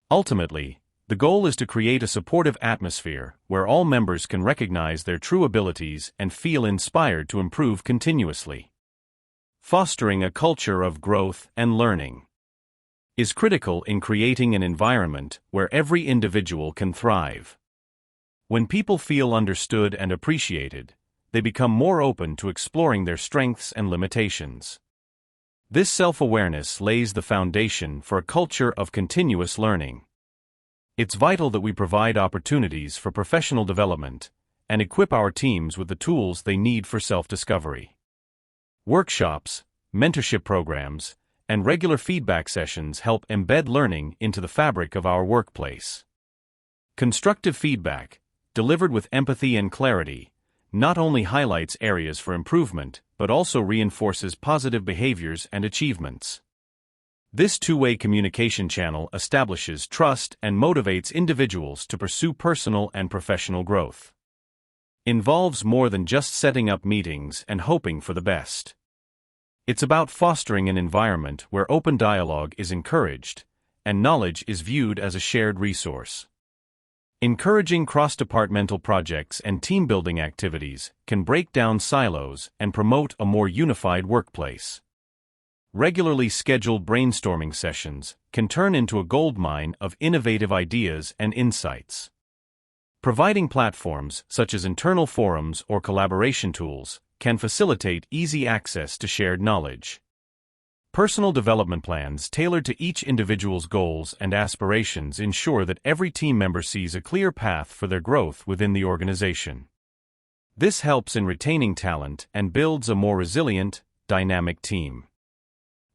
Ultimately, the goal is to create a supportive atmosphere where all members can recognize their true abilities and feel inspired to improve continuously. Fostering a culture of growth and learning is critical in creating an environment where every individual can thrive. When people feel understood and appreciated, they become more open to exploring their strengths and limitations. This self-awareness lays the foundation for a culture of continuous learning. It's vital that we provide opportunities for professional development and equip our teams with the tools they need for self-discovery. Workshops, mentorship programs, and regular feedback sessions help embed learning into the fabric of our workplace. Constructive feedback, delivered with empathy and clarity, not only highlights areas for improvement but also reinforces positive behaviors and achievements. This two-way communication channel establishes trust and motivates individuals to pursue personal and professional growth. Involves more than just setting up meetings and hoping for the best. It's about fostering an environment where open dialogue is encouraged and knowledge is viewed as a shared resource. Encouraging cross-departmental projects and team-building activities can break down silos and promote a more unified workplace. Regularly scheduled brainstorming sessions can turn into a goldmine of innovative ideas and insights. Providing platforms such as internal forums or collaboration tools can facilitate easy access to shared knowledge. Personal development plans tailored to each individual's goals and aspirations ensure that every team member sees a clear path for their growth within the organization. This helps in retaining talent and builds a more resilient, dynamic team.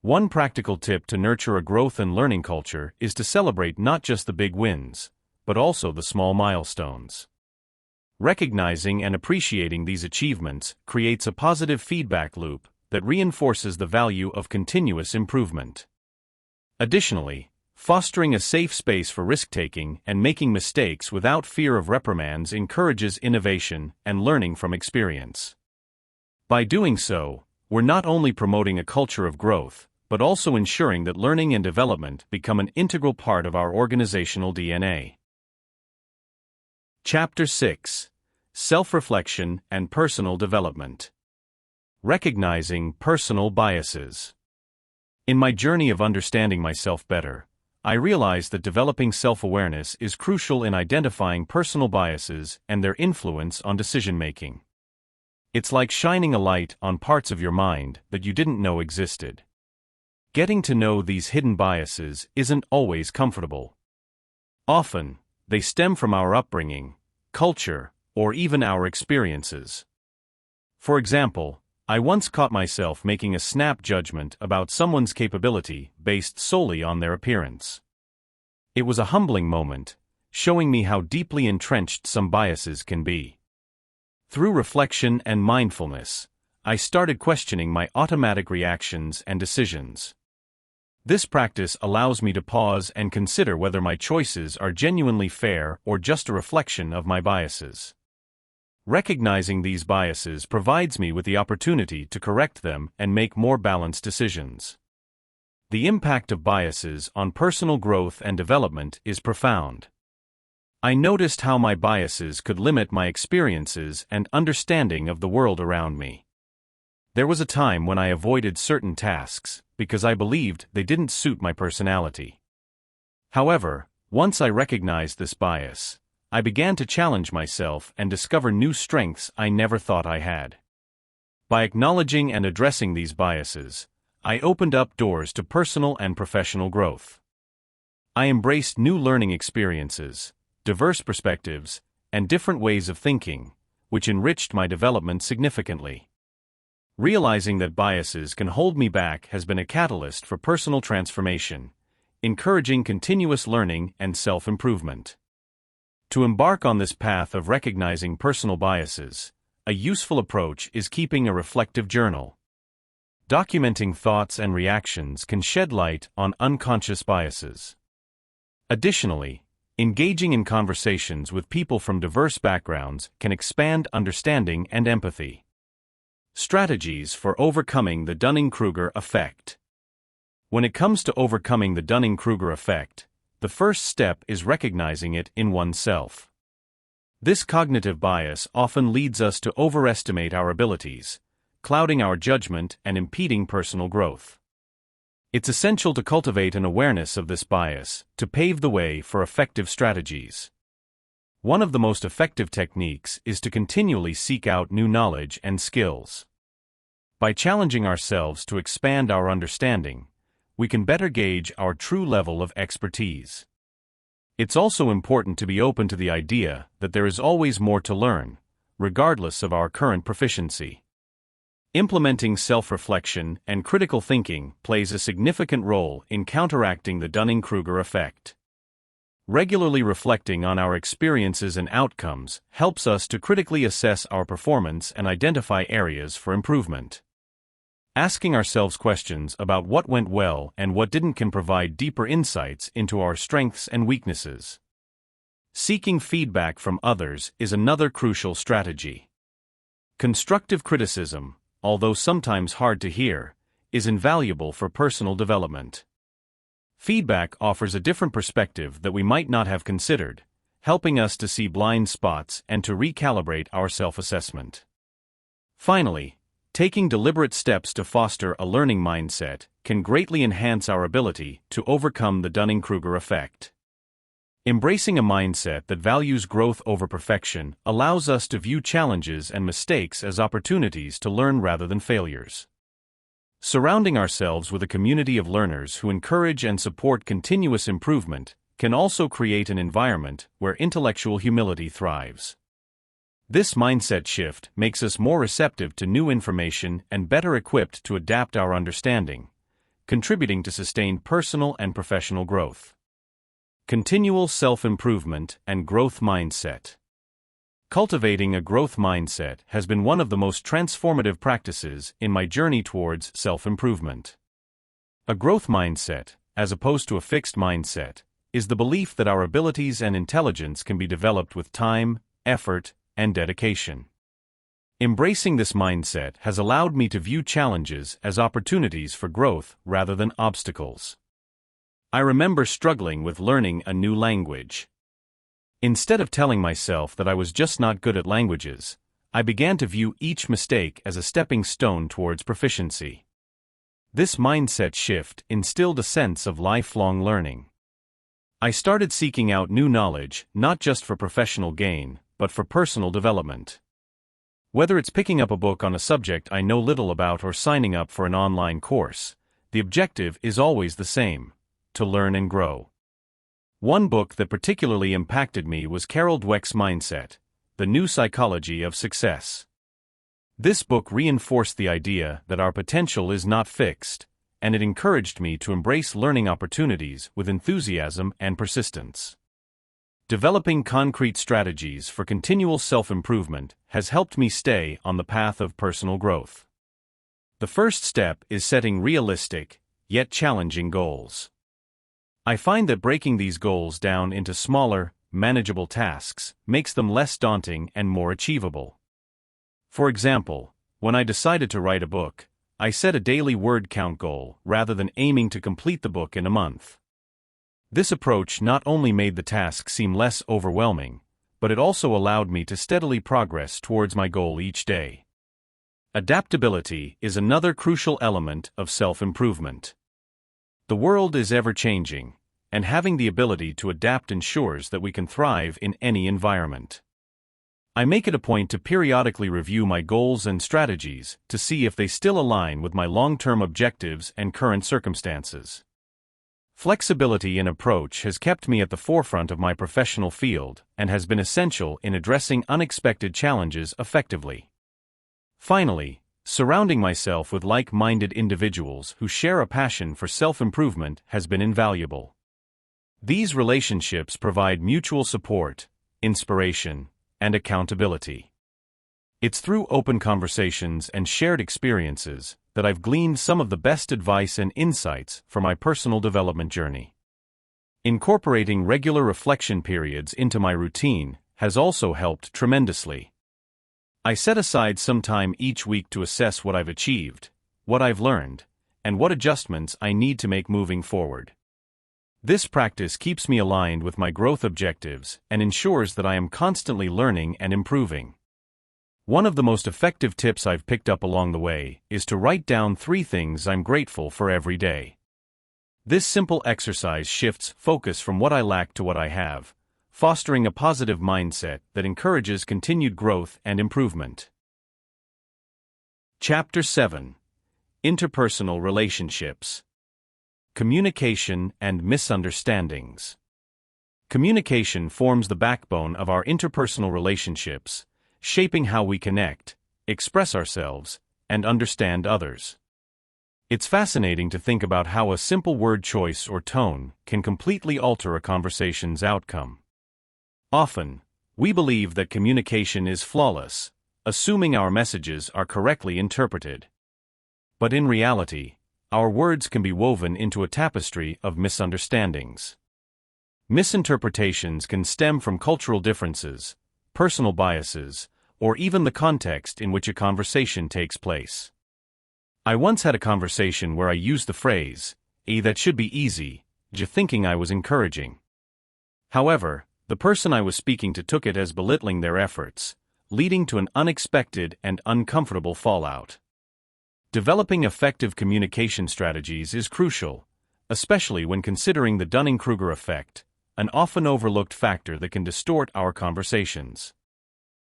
One practical tip to nurture a growth and learning culture is to celebrate not just the big wins, but also the small milestones. Recognizing and appreciating these achievements creates a positive feedback loop that reinforces the value of continuous improvement. Additionally, fostering a safe space for risk-taking and making mistakes without fear of reprimands encourages innovation and learning from experience. By doing so, we're not only promoting a culture of growth, but also ensuring that learning and development become an integral part of our organizational DNA. Chapter 6: Self-Reflection and Personal Development. Recognizing personal biases. In my journey of understanding myself better, I realized that developing self-awareness is crucial in identifying personal biases and their influence on decision-making. It's like shining a light on parts of your mind that you didn't know existed. Getting to know these hidden biases isn't always comfortable. Often, they stem from our upbringing, culture, or even our experiences. For example, I once caught myself making a snap judgment about someone's capability based solely on their appearance. It was a humbling moment, showing me how deeply entrenched some biases can be. Through reflection and mindfulness, I started questioning my automatic reactions and decisions. This practice allows me to pause and consider whether my choices are genuinely fair or just a reflection of my biases. Recognizing these biases provides me with the opportunity to correct them and make more balanced decisions. The impact of biases on personal growth and development is profound. I noticed how my biases could limit my experiences and understanding of the world around me. There was a time when I avoided certain tasks because I believed they didn't suit my personality. However, once I recognized this bias, I began to challenge myself and discover new strengths I never thought I had. By acknowledging and addressing these biases, I opened up doors to personal and professional growth. I embraced new learning experiences, diverse perspectives, and different ways of thinking, which enriched my development significantly. Realizing that biases can hold me back has been a catalyst for personal transformation, encouraging continuous learning and self-improvement. To embark on this path of recognizing personal biases, a useful approach is keeping a reflective journal. Documenting thoughts and reactions can shed light on unconscious biases. Additionally, engaging in conversations with people from diverse backgrounds can expand understanding and empathy. Strategies for overcoming the Dunning-Kruger Effect. When it comes to overcoming the Dunning-Kruger Effect, the first step is recognizing it in oneself. This cognitive bias often leads us to overestimate our abilities, clouding our judgment and impeding personal growth. It's essential to cultivate an awareness of this bias to pave the way for effective strategies. One of the most effective techniques is to continually seek out new knowledge and skills. By challenging ourselves to expand our understanding, we can better gauge our true level of expertise. It's also important to be open to the idea that there is always more to learn, regardless of our current proficiency. Implementing self-reflection and critical thinking plays a significant role in counteracting the Dunning-Kruger effect. Regularly reflecting on our experiences and outcomes helps us to critically assess our performance and identify areas for improvement. Asking ourselves questions about what went well and what didn't can provide deeper insights into our strengths and weaknesses. Seeking feedback from others is another crucial strategy. Constructive criticism, although sometimes hard to hear, is invaluable for personal development. Feedback offers a different perspective that we might not have considered, helping us to see blind spots and to recalibrate our self-assessment. Finally, taking deliberate steps to foster a learning mindset can greatly enhance our ability to overcome the Dunning-Kruger effect. Embracing a mindset that values growth over perfection allows us to view challenges and mistakes as opportunities to learn rather than failures. Surrounding ourselves with a community of learners who encourage and support continuous improvement can also create an environment where intellectual humility thrives. This mindset shift makes us more receptive to new information and better equipped to adapt our understanding, contributing to sustained personal and professional growth. Continual self-improvement and growth mindset. Cultivating a growth mindset has been one of the most transformative practices in my journey towards self-improvement. A growth mindset, as opposed to a fixed mindset, is the belief that our abilities and intelligence can be developed with time, effort, and dedication. Embracing this mindset has allowed me to view challenges as opportunities for growth rather than obstacles. I remember struggling with learning a new language. Instead of telling myself that I was just not good at languages, I began to view each mistake as a stepping stone towards proficiency. This mindset shift instilled a sense of lifelong learning. I started seeking out new knowledge, not just for professional gain, but for personal development. Whether it's picking up a book on a subject I know little about or signing up for an online course, the objective is always the same: to learn and grow. One book that particularly impacted me was Carol Dweck's Mindset, The New Psychology of Success. This book reinforced the idea that our potential is not fixed, and it encouraged me to embrace learning opportunities with enthusiasm and persistence. Developing concrete strategies for continual self-improvement has helped me stay on the path of personal growth. The first step is setting realistic, yet challenging goals. I find that breaking these goals down into smaller, manageable tasks makes them less daunting and more achievable. For example, when I decided to write a book, I set a daily word count goal rather than aiming to complete the book in a month. This approach not only made the task seem less overwhelming, but it also allowed me to steadily progress towards my goal each day. Adaptability is another crucial element of self-improvement. The world is ever-changing, and having the ability to adapt ensures that we can thrive in any environment. I make it a point to periodically review my goals and strategies to see if they still align with my long-term objectives and current circumstances. Flexibility in approach has kept me at the forefront of my professional field and has been essential in addressing unexpected challenges effectively. Finally, surrounding myself with like-minded individuals who share a passion for self-improvement has been invaluable. These relationships provide mutual support, inspiration, and accountability. It's through open conversations and shared experiences that I've gleaned some of the best advice and insights for my personal development journey. Incorporating regular reflection periods into my routine has also helped tremendously. I set aside some time each week to assess what I've achieved, what I've learned, and what adjustments I need to make moving forward. This practice keeps me aligned with my growth objectives and ensures that I am constantly learning and improving. One of the most effective tips I've picked up along the way is to write down 3 things I'm grateful for every day. This simple exercise shifts focus from what I lack to what I have, fostering a positive mindset that encourages continued growth and improvement. Chapter 7: Interpersonal Relationships. Communication and Misunderstandings. Communication forms the backbone of our interpersonal relationships, shaping how we connect, express ourselves, and understand others. It's fascinating to think about how a simple word choice or tone can completely alter a conversation's outcome. Often, we believe that communication is flawless, assuming our messages are correctly interpreted. But in reality, our words can be woven into a tapestry of misunderstandings. Misinterpretations can stem from cultural differences, personal biases, or even the context in which a conversation takes place. I once had a conversation where I used the phrase, "that should be easy," thinking I was encouraging. However, the person I was speaking to took it as belittling their efforts, leading to an unexpected and uncomfortable fallout. Developing effective communication strategies is crucial, especially when considering the Dunning-Kruger Effect, an often overlooked factor that can distort our conversations.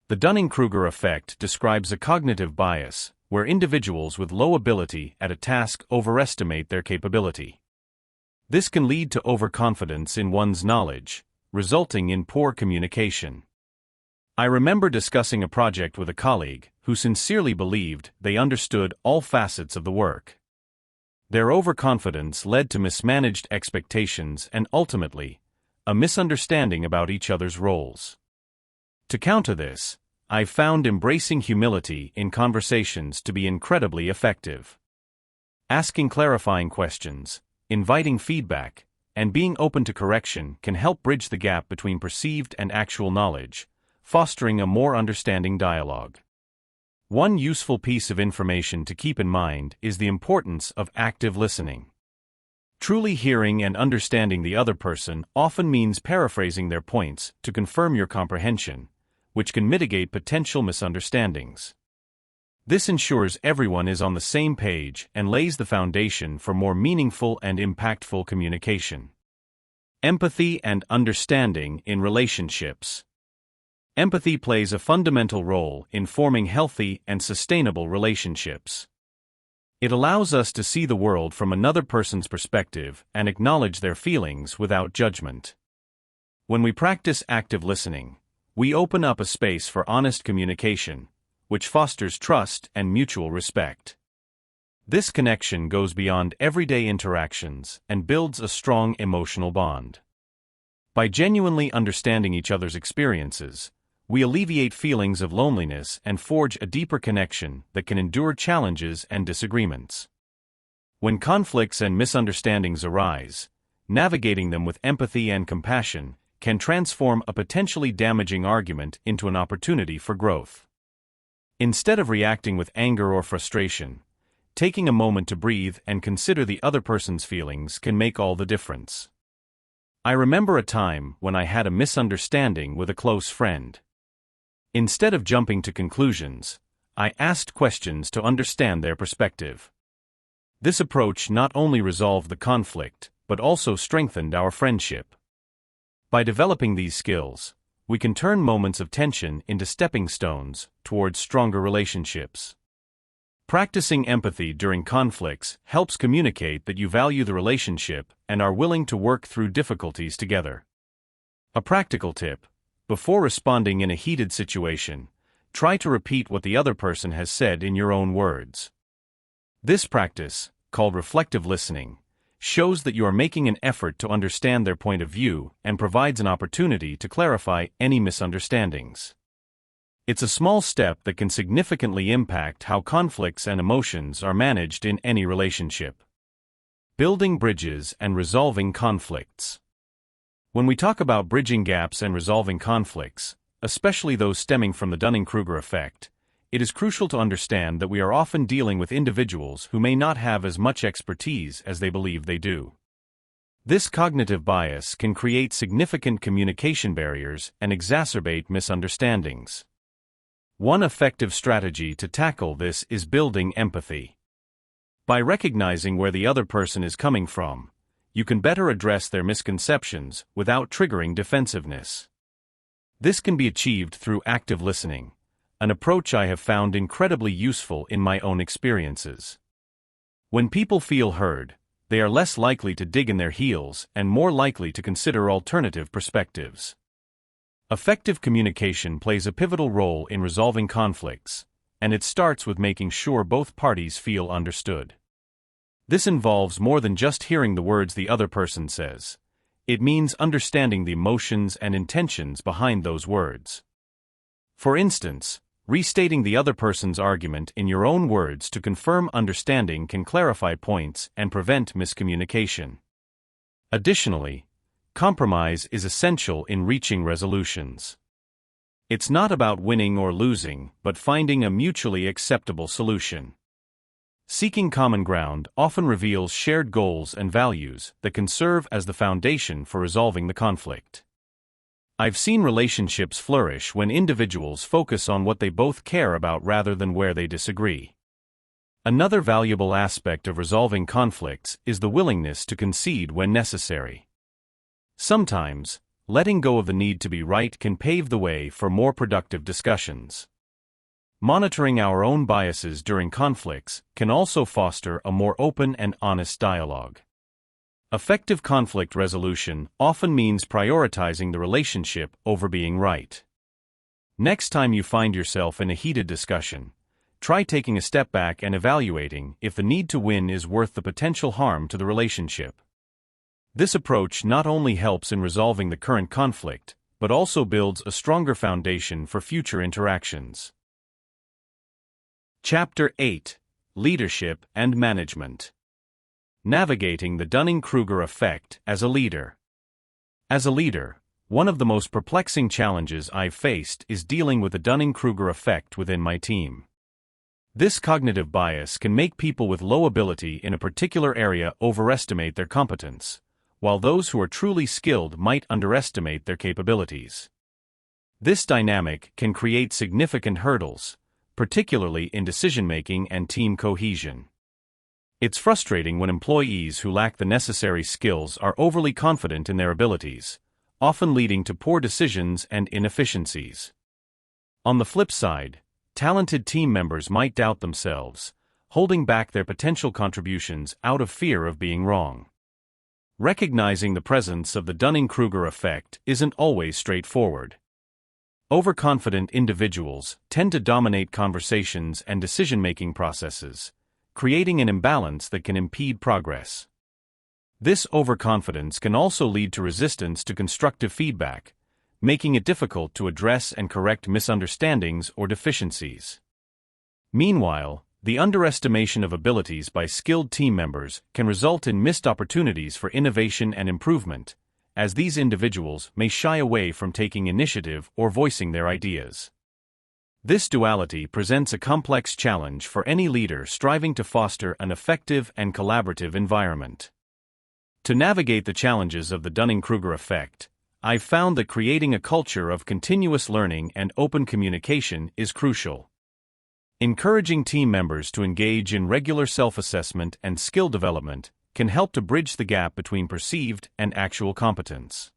The Dunning-Kruger Effect describes a cognitive bias where individuals with low ability at a task overestimate their capability. This can lead to overconfidence in one's knowledge, resulting in poor communication. I remember discussing a project with a colleague who sincerely believed they understood all facets of the work. Their overconfidence led to mismanaged expectations and ultimately, a misunderstanding about each other's roles. To counter this, I've found embracing humility in conversations to be incredibly effective. Asking clarifying questions, inviting feedback, and being open to correction can help bridge the gap between perceived and actual knowledge, fostering a more understanding dialogue. One useful piece of information to keep in mind is the importance of active listening. Truly hearing and understanding the other person often means paraphrasing their points to confirm your comprehension, which can mitigate potential misunderstandings. This ensures everyone is on the same page and lays the foundation for more meaningful and impactful communication. Empathy and understanding in relationships. Empathy plays a fundamental role in forming healthy and sustainable relationships. It allows us to see the world from another person's perspective and acknowledge their feelings without judgment. When we practice active listening, we open up a space for honest communication, which fosters trust and mutual respect. This connection goes beyond everyday interactions and builds a strong emotional bond. By genuinely understanding each other's experiences, we alleviate feelings of loneliness and forge a deeper connection that can endure challenges and disagreements. When conflicts and misunderstandings arise, navigating them with empathy and compassion can transform a potentially damaging argument into an opportunity for growth. Instead of reacting with anger or frustration, taking a moment to breathe and consider the other person's feelings can make all the difference. I remember a time when I had a misunderstanding with a close friend. Instead of jumping to conclusions, I asked questions to understand their perspective. This approach not only resolved the conflict, but also strengthened our friendship. By developing these skills, we can turn moments of tension into stepping stones towards stronger relationships. Practicing empathy during conflicts helps communicate that you value the relationship and are willing to work through difficulties together. A practical tip: before responding in a heated situation, try to repeat what the other person has said in your own words. This practice, called reflective listening, shows that you are making an effort to understand their point of view and provides an opportunity to clarify any misunderstandings. It's a small step that can significantly impact how conflicts and emotions are managed in any relationship. Building bridges and resolving conflicts. When we talk about bridging gaps and resolving conflicts, especially those stemming from the Dunning-Kruger Effect, it is crucial to understand that we are often dealing with individuals who may not have as much expertise as they believe they do. This cognitive bias can create significant communication barriers and exacerbate misunderstandings. One effective strategy to tackle this is building empathy. By recognizing where the other person is coming from, you can better address their misconceptions without triggering defensiveness. This can be achieved through active listening, an approach I have found incredibly useful in my own experiences. When people feel heard, they are less likely to dig in their heels and more likely to consider alternative perspectives. Effective communication plays a pivotal role in resolving conflicts, and it starts with making sure both parties feel understood. This involves more than just hearing the words the other person says. It means understanding the emotions and intentions behind those words. For instance, restating the other person's argument in your own words to confirm understanding can clarify points and prevent miscommunication. Additionally, compromise is essential in reaching resolutions. It's not about winning or losing, but finding a mutually acceptable solution. Seeking common ground often reveals shared goals and values that can serve as the foundation for resolving the conflict. I've seen relationships flourish when individuals focus on what they both care about rather than where they disagree. Another valuable aspect of resolving conflicts is the willingness to concede when necessary. Sometimes, letting go of the need to be right can pave the way for more productive discussions. Monitoring our own biases during conflicts can also foster a more open and honest dialogue. Effective conflict resolution often means prioritizing the relationship over being right. Next time you find yourself in a heated discussion, try taking a step back and evaluating if the need to win is worth the potential harm to the relationship. This approach not only helps in resolving the current conflict, but also builds a stronger foundation for future interactions. Chapter 8: Leadership and Management. Navigating the Dunning-Kruger Effect as a leader. As a leader, one of the most perplexing challenges I've faced is dealing with the Dunning-Kruger Effect within my team. This cognitive bias can make people with low ability in a particular area overestimate their competence, while those who are truly skilled might underestimate their capabilities. This dynamic can create significant hurdles, particularly in decision-making and team cohesion. It's frustrating when employees who lack the necessary skills are overly confident in their abilities, often leading to poor decisions and inefficiencies. On the flip side, talented team members might doubt themselves, holding back their potential contributions out of fear of being wrong. Recognizing the presence of the Dunning-Kruger effect isn't always straightforward. Overconfident individuals tend to dominate conversations and decision-making processes, creating an imbalance that can impede progress. This overconfidence can also lead to resistance to constructive feedback, making it difficult to address and correct misunderstandings or deficiencies. Meanwhile, the underestimation of abilities by skilled team members can result in missed opportunities for innovation and improvement, as these individuals may shy away from taking initiative or voicing their ideas. This duality presents a complex challenge for any leader striving to foster an effective and collaborative environment. To navigate the challenges of the Dunning-Kruger effect, I've found that creating a culture of continuous learning and open communication is crucial. Encouraging team members to engage in regular self-assessment and skill development can help to bridge the gap between perceived and actual competence.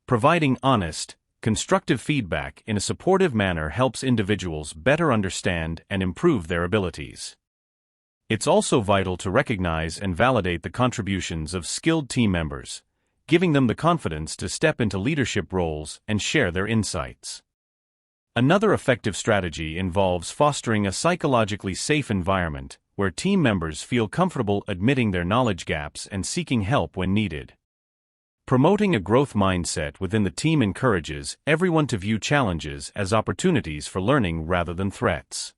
Providing honest, constructive feedback in a supportive manner helps individuals better understand and improve their abilities. It's also vital to recognize and validate the contributions of skilled team members, giving them the confidence to step into leadership roles and share their insights. Another effective strategy involves fostering a psychologically safe environment where team members feel comfortable admitting their knowledge gaps and seeking help when needed. Promoting a growth mindset within the team encourages everyone to view challenges as opportunities for learning rather than threats.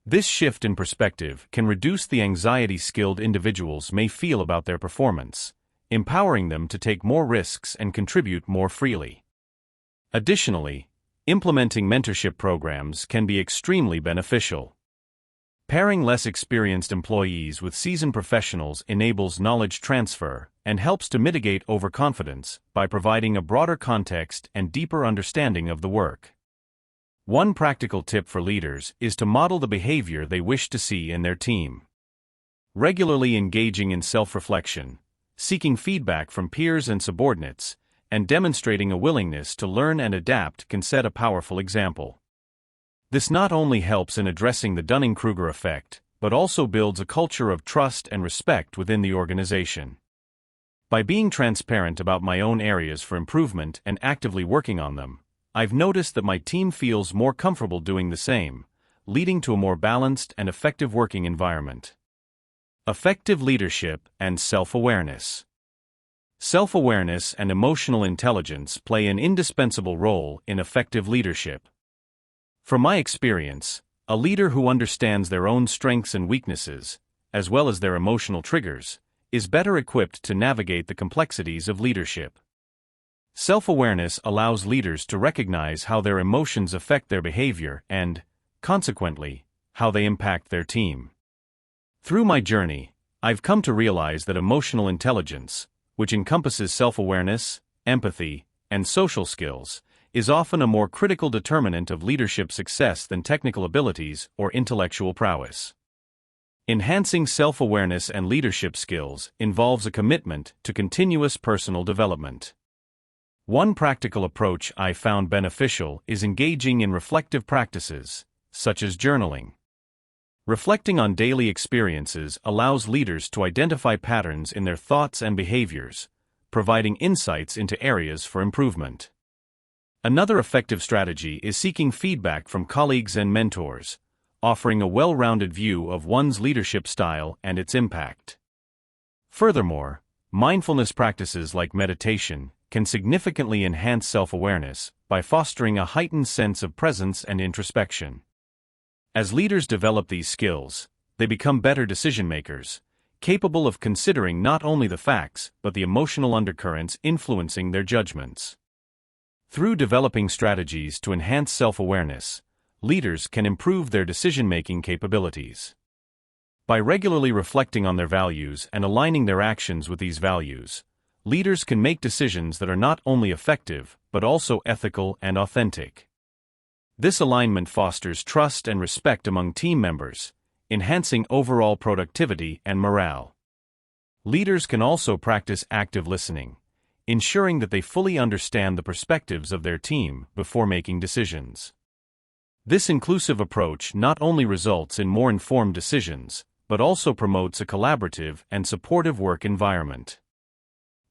This shift in perspective can reduce the anxiety skilled individuals may feel about their performance, empowering them to take more risks and contribute more freely. Additionally, implementing mentorship programs can be extremely beneficial. Pairing less experienced employees with seasoned professionals enables knowledge transfer and helps to mitigate overconfidence by providing a broader context and deeper understanding of the work. One practical tip for leaders is to model the behavior they wish to see in their team. Regularly engaging in self-reflection, seeking feedback from peers and subordinates, and demonstrating a willingness to learn and adapt can set a powerful example. This not only helps in addressing the Dunning-Kruger effect, but also builds a culture of trust and respect within the organization. By being transparent about my own areas for improvement and actively working on them, I've noticed that my team feels more comfortable doing the same, leading to a more balanced and effective working environment. Effective leadership and self-awareness. Self-awareness and emotional intelligence play an indispensable role in effective leadership. From my experience, a leader who understands their own strengths and weaknesses, as well as their emotional triggers, is better equipped to navigate the complexities of leadership. Self-awareness allows leaders to recognize how their emotions affect their behavior and, consequently, how they impact their team. Through my journey, I've come to realize that emotional intelligence, which encompasses self-awareness, empathy, and social skills, is often a more critical determinant of leadership success than technical abilities or intellectual prowess. Enhancing self-awareness and leadership skills involves a commitment to continuous personal development. One practical approach I found beneficial is engaging in reflective practices, such as journaling. Reflecting on daily experiences allows leaders to identify patterns in their thoughts and behaviors, providing insights into areas for improvement. Another effective strategy is seeking feedback from colleagues and mentors, offering a well-rounded view of one's leadership style and its impact. Furthermore, mindfulness practices like meditation can significantly enhance self-awareness by fostering a heightened sense of presence and introspection. As leaders develop these skills, they become better decision-makers, capable of considering not only the facts but the emotional undercurrents influencing their judgments. Through developing strategies to enhance self-awareness, leaders can improve their decision-making capabilities. By regularly reflecting on their values and aligning their actions with these values, leaders can make decisions that are not only effective but also ethical and authentic. This alignment fosters trust and respect among team members, enhancing overall productivity and morale. Leaders can also practice active listening, ensuring that they fully understand the perspectives of their team before making decisions. This inclusive approach not only results in more informed decisions, but also promotes a collaborative and supportive work environment.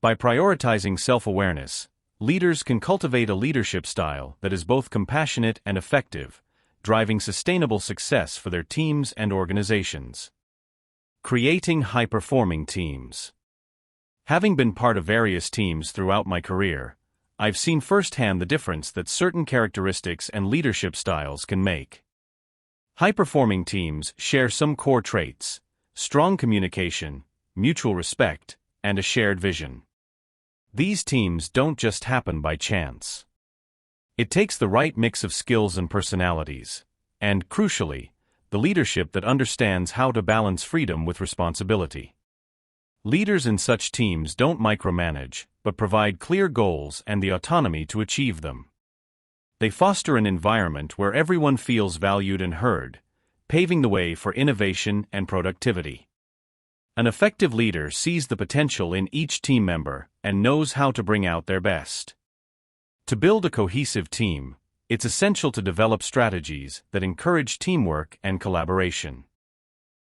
By prioritizing self-awareness, leaders can cultivate a leadership style that is both compassionate and effective, driving sustainable success for their teams and organizations. Creating high-performing teams. Having been part of various teams throughout my career, I've seen firsthand the difference that certain characteristics and leadership styles can make. High-performing teams share some core traits: strong communication, mutual respect, and a shared vision. These teams don't just happen by chance. It takes the right mix of skills and personalities, and, crucially, the leadership that understands how to balance freedom with responsibility. Leaders in such teams don't micromanage, but provide clear goals and the autonomy to achieve them. They foster an environment where everyone feels valued and heard, paving the way for innovation and productivity. An effective leader sees the potential in each team member and knows how to bring out their best. To build a cohesive team, it's essential to develop strategies that encourage teamwork and collaboration.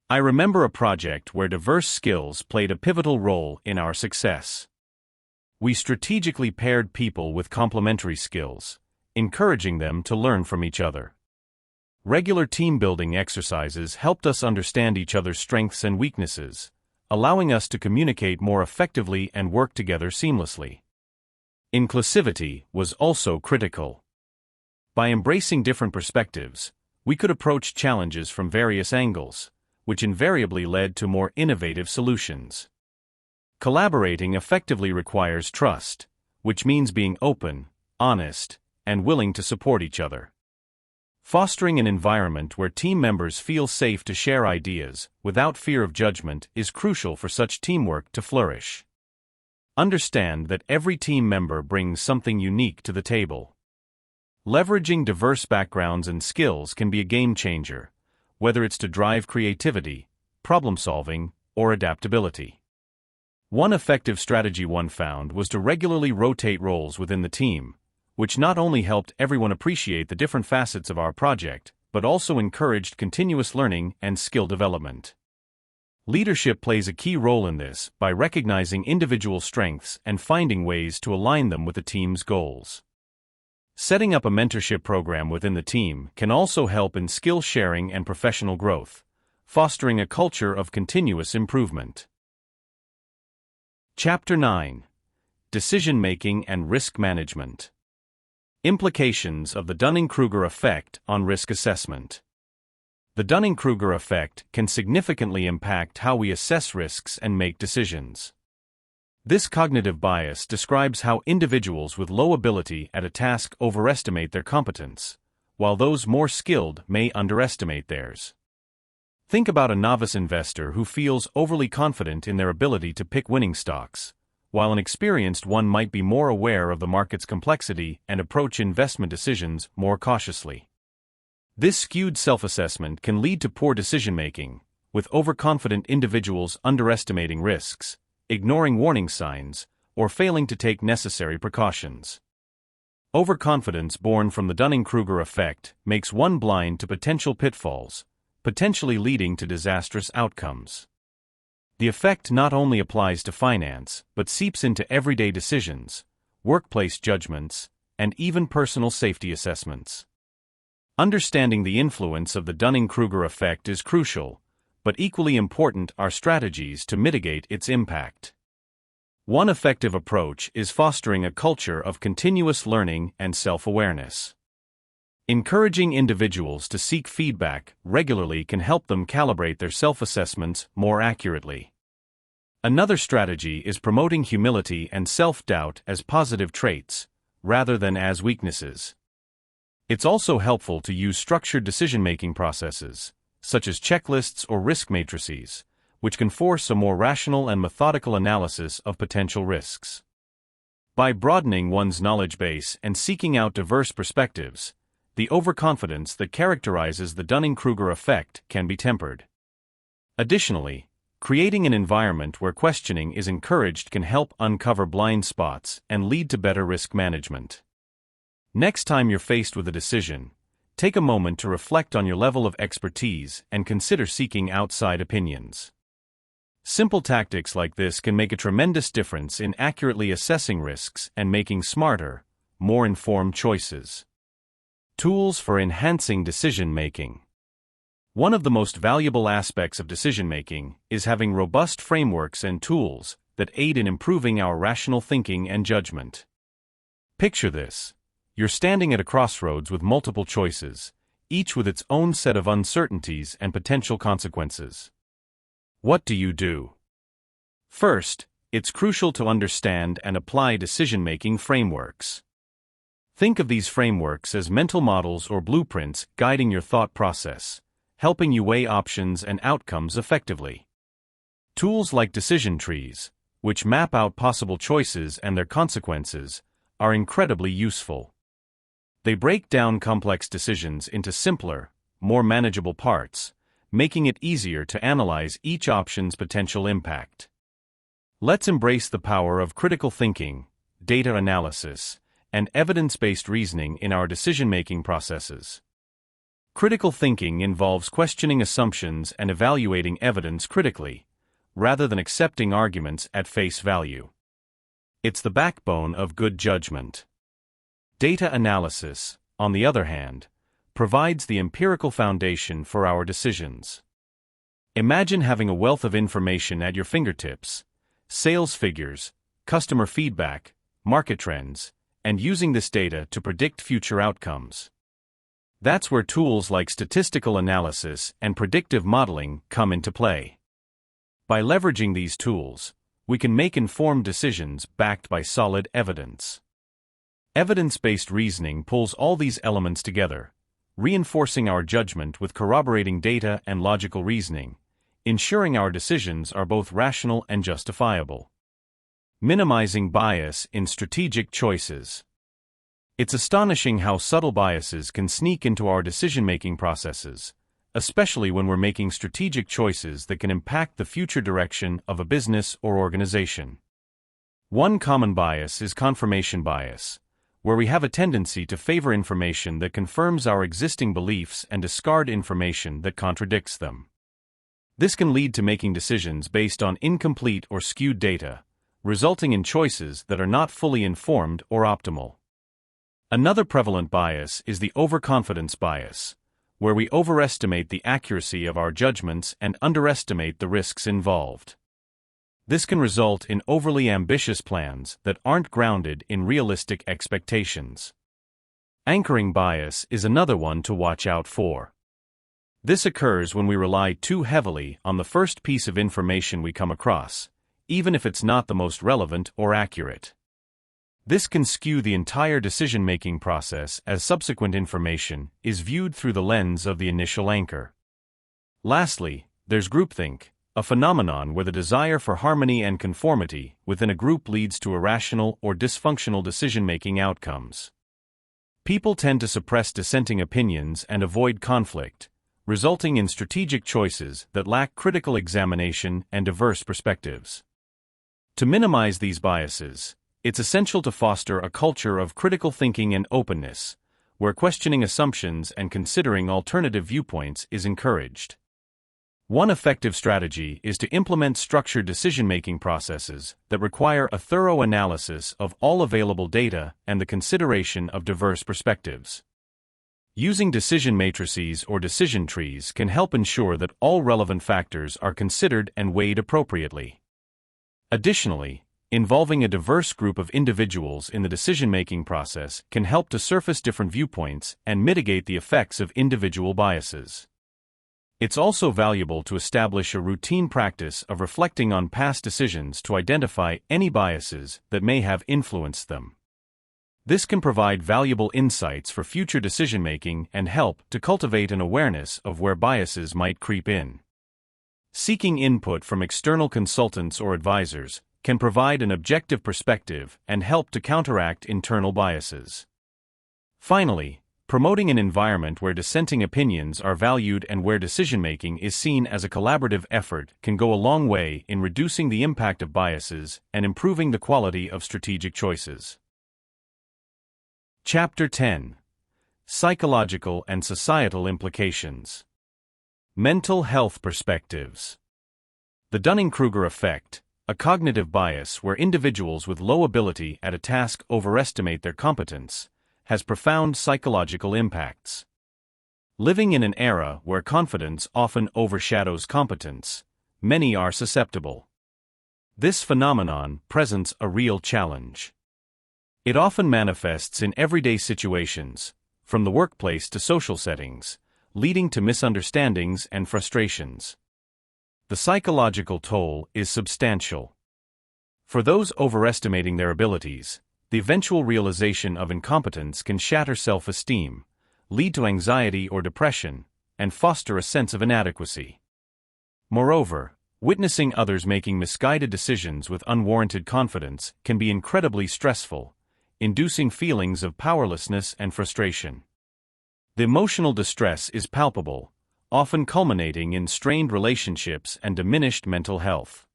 I remember a project where diverse skills played a pivotal role in our success. We strategically paired people with complementary skills, encouraging them to learn from each other. Regular team-building exercises helped us understand each other's strengths and weaknesses, allowing us to communicate more effectively and work together seamlessly. Inclusivity was also critical. By embracing different perspectives, we could approach challenges from various angles, which invariably led to more innovative solutions. Collaborating effectively requires trust, which means being open, honest, and willing to support each other. Fostering an environment where team members feel safe to share ideas without fear of judgment is crucial for such teamwork to flourish. Understand that every team member brings something unique to the table. Leveraging diverse backgrounds and skills can be a game changer, whether it's to drive creativity, problem-solving, or adaptability. One effective strategy one found was to regularly rotate roles within the team, which not only helped everyone appreciate the different facets of our project, but also encouraged continuous learning and skill development. Leadership plays a key role in this by recognizing individual strengths and finding ways to align them with the team's goals. Setting up a mentorship program within the team can also help in skill sharing and professional growth, fostering a culture of continuous improvement. Chapter 9: Decision-Making and Risk Management. Implications of the Dunning-Kruger Effect on Risk Assessment. The Dunning-Kruger Effect can significantly impact how we assess risks and make decisions. This cognitive bias describes how individuals with low ability at a task overestimate their competence, while those more skilled may underestimate theirs. Think about a novice investor who feels overly confident in their ability to pick winning stocks, while an experienced one might be more aware of the market's complexity and approach investment decisions more cautiously. This skewed self-assessment can lead to poor decision-making, with overconfident individuals underestimating risks, ignoring warning signs, or failing to take necessary precautions. Overconfidence born from the Dunning-Kruger effect makes one blind to potential pitfalls, potentially leading to disastrous outcomes. The effect not only applies to finance, but seeps into everyday decisions, workplace judgments, and even personal safety assessments. Understanding the influence of the Dunning-Kruger effect is crucial, but equally important are strategies to mitigate its impact. One effective approach is fostering a culture of continuous learning and self-awareness. Encouraging individuals to seek feedback regularly can help them calibrate their self-assessments more accurately. Another strategy is promoting humility and self-doubt as positive traits, rather than as weaknesses. It's also helpful to use structured decision-making processes, such as checklists or risk matrices, which can force a more rational and methodical analysis of potential risks. By broadening one's knowledge base and seeking out diverse perspectives, the overconfidence that characterizes the Dunning-Kruger effect can be tempered. Additionally, creating an environment where questioning is encouraged can help uncover blind spots and lead to better risk management. Next time you're faced with a decision, take a moment to reflect on your level of expertise and consider seeking outside opinions. Simple tactics like this can make a tremendous difference in accurately assessing risks and making smarter, more informed choices. Tools for enhancing decision-making. One of the most valuable aspects of decision-making is having robust frameworks and tools that aid in improving our rational thinking and judgment. Picture this. You're standing at a crossroads with multiple choices, each with its own set of uncertainties and potential consequences. What do you do? First, it's crucial to understand and apply decision-making frameworks. Think of these frameworks as mental models or blueprints guiding your thought process, helping you weigh options and outcomes effectively. Tools like decision trees, which map out possible choices and their consequences, are incredibly useful. They break down complex decisions into simpler, more manageable parts, making it easier to analyze each option's potential impact. Let's embrace the power of critical thinking, data analysis, and evidence-based reasoning in our decision-making processes. Critical thinking involves questioning assumptions and evaluating evidence critically, rather than accepting arguments at face value. It's the backbone of good judgment. Data analysis, on the other hand, provides the empirical foundation for our decisions. Imagine having a wealth of information at your fingertips: sales figures, customer feedback, market trends, and using this data to predict future outcomes. That's where tools like statistical analysis and predictive modeling come into play. By leveraging these tools, we can make informed decisions backed by solid evidence. Evidence-based reasoning pulls all these elements together, reinforcing our judgment with corroborating data and logical reasoning, ensuring our decisions are both rational and justifiable. Minimizing bias in strategic choices. It's astonishing how subtle biases can sneak into our decision-making processes, especially when we're making strategic choices that can impact the future direction of a business or organization. One common bias is confirmation bias, where we have a tendency to favor information that confirms our existing beliefs and discard information that contradicts them. This can lead to making decisions based on incomplete or skewed data, resulting in choices that are not fully informed or optimal. Another prevalent bias is the overconfidence bias, where we overestimate the accuracy of our judgments and underestimate the risks involved. This can result in overly ambitious plans that aren't grounded in realistic expectations. Anchoring bias is another one to watch out for. This occurs when we rely too heavily on the first piece of information we come across, even if it's not the most relevant or accurate. This can skew the entire decision-making process as subsequent information is viewed through the lens of the initial anchor. Lastly, there's groupthink, a phenomenon where the desire for harmony and conformity within a group leads to irrational or dysfunctional decision-making outcomes. People tend to suppress dissenting opinions and avoid conflict, resulting in strategic choices that lack critical examination and diverse perspectives. To minimize these biases, it's essential to foster a culture of critical thinking and openness, where questioning assumptions and considering alternative viewpoints is encouraged. One effective strategy is to implement structured decision-making processes that require a thorough analysis of all available data and the consideration of diverse perspectives. Using decision matrices or decision trees can help ensure that all relevant factors are considered and weighed appropriately. Additionally, involving a diverse group of individuals in the decision-making process can help to surface different viewpoints and mitigate the effects of individual biases. It's also valuable to establish a routine practice of reflecting on past decisions to identify any biases that may have influenced them. This can provide valuable insights for future decision-making and help to cultivate an awareness of where biases might creep in. Seeking input from external consultants or advisors can provide an objective perspective and help to counteract internal biases. Finally, promoting an environment where dissenting opinions are valued and where decision-making is seen as a collaborative effort can go a long way in reducing the impact of biases and improving the quality of strategic choices. Chapter 10: Psychological and Societal Implications. Mental Health Perspectives. The Dunning-Kruger Effect, a cognitive bias where individuals with low ability at a task overestimate their competence, has profound psychological impacts. Living in an era where confidence often overshadows competence, many are susceptible. This phenomenon presents a real challenge. It often manifests in everyday situations, from the workplace to social settings, leading to misunderstandings and frustrations. The psychological toll is substantial. For those overestimating their abilities, the eventual realization of incompetence can shatter self-esteem, lead to anxiety or depression, and foster a sense of inadequacy. Moreover, witnessing others making misguided decisions with unwarranted confidence can be incredibly stressful, inducing feelings of powerlessness and frustration. The emotional distress is palpable, often culminating in strained relationships and diminished mental health.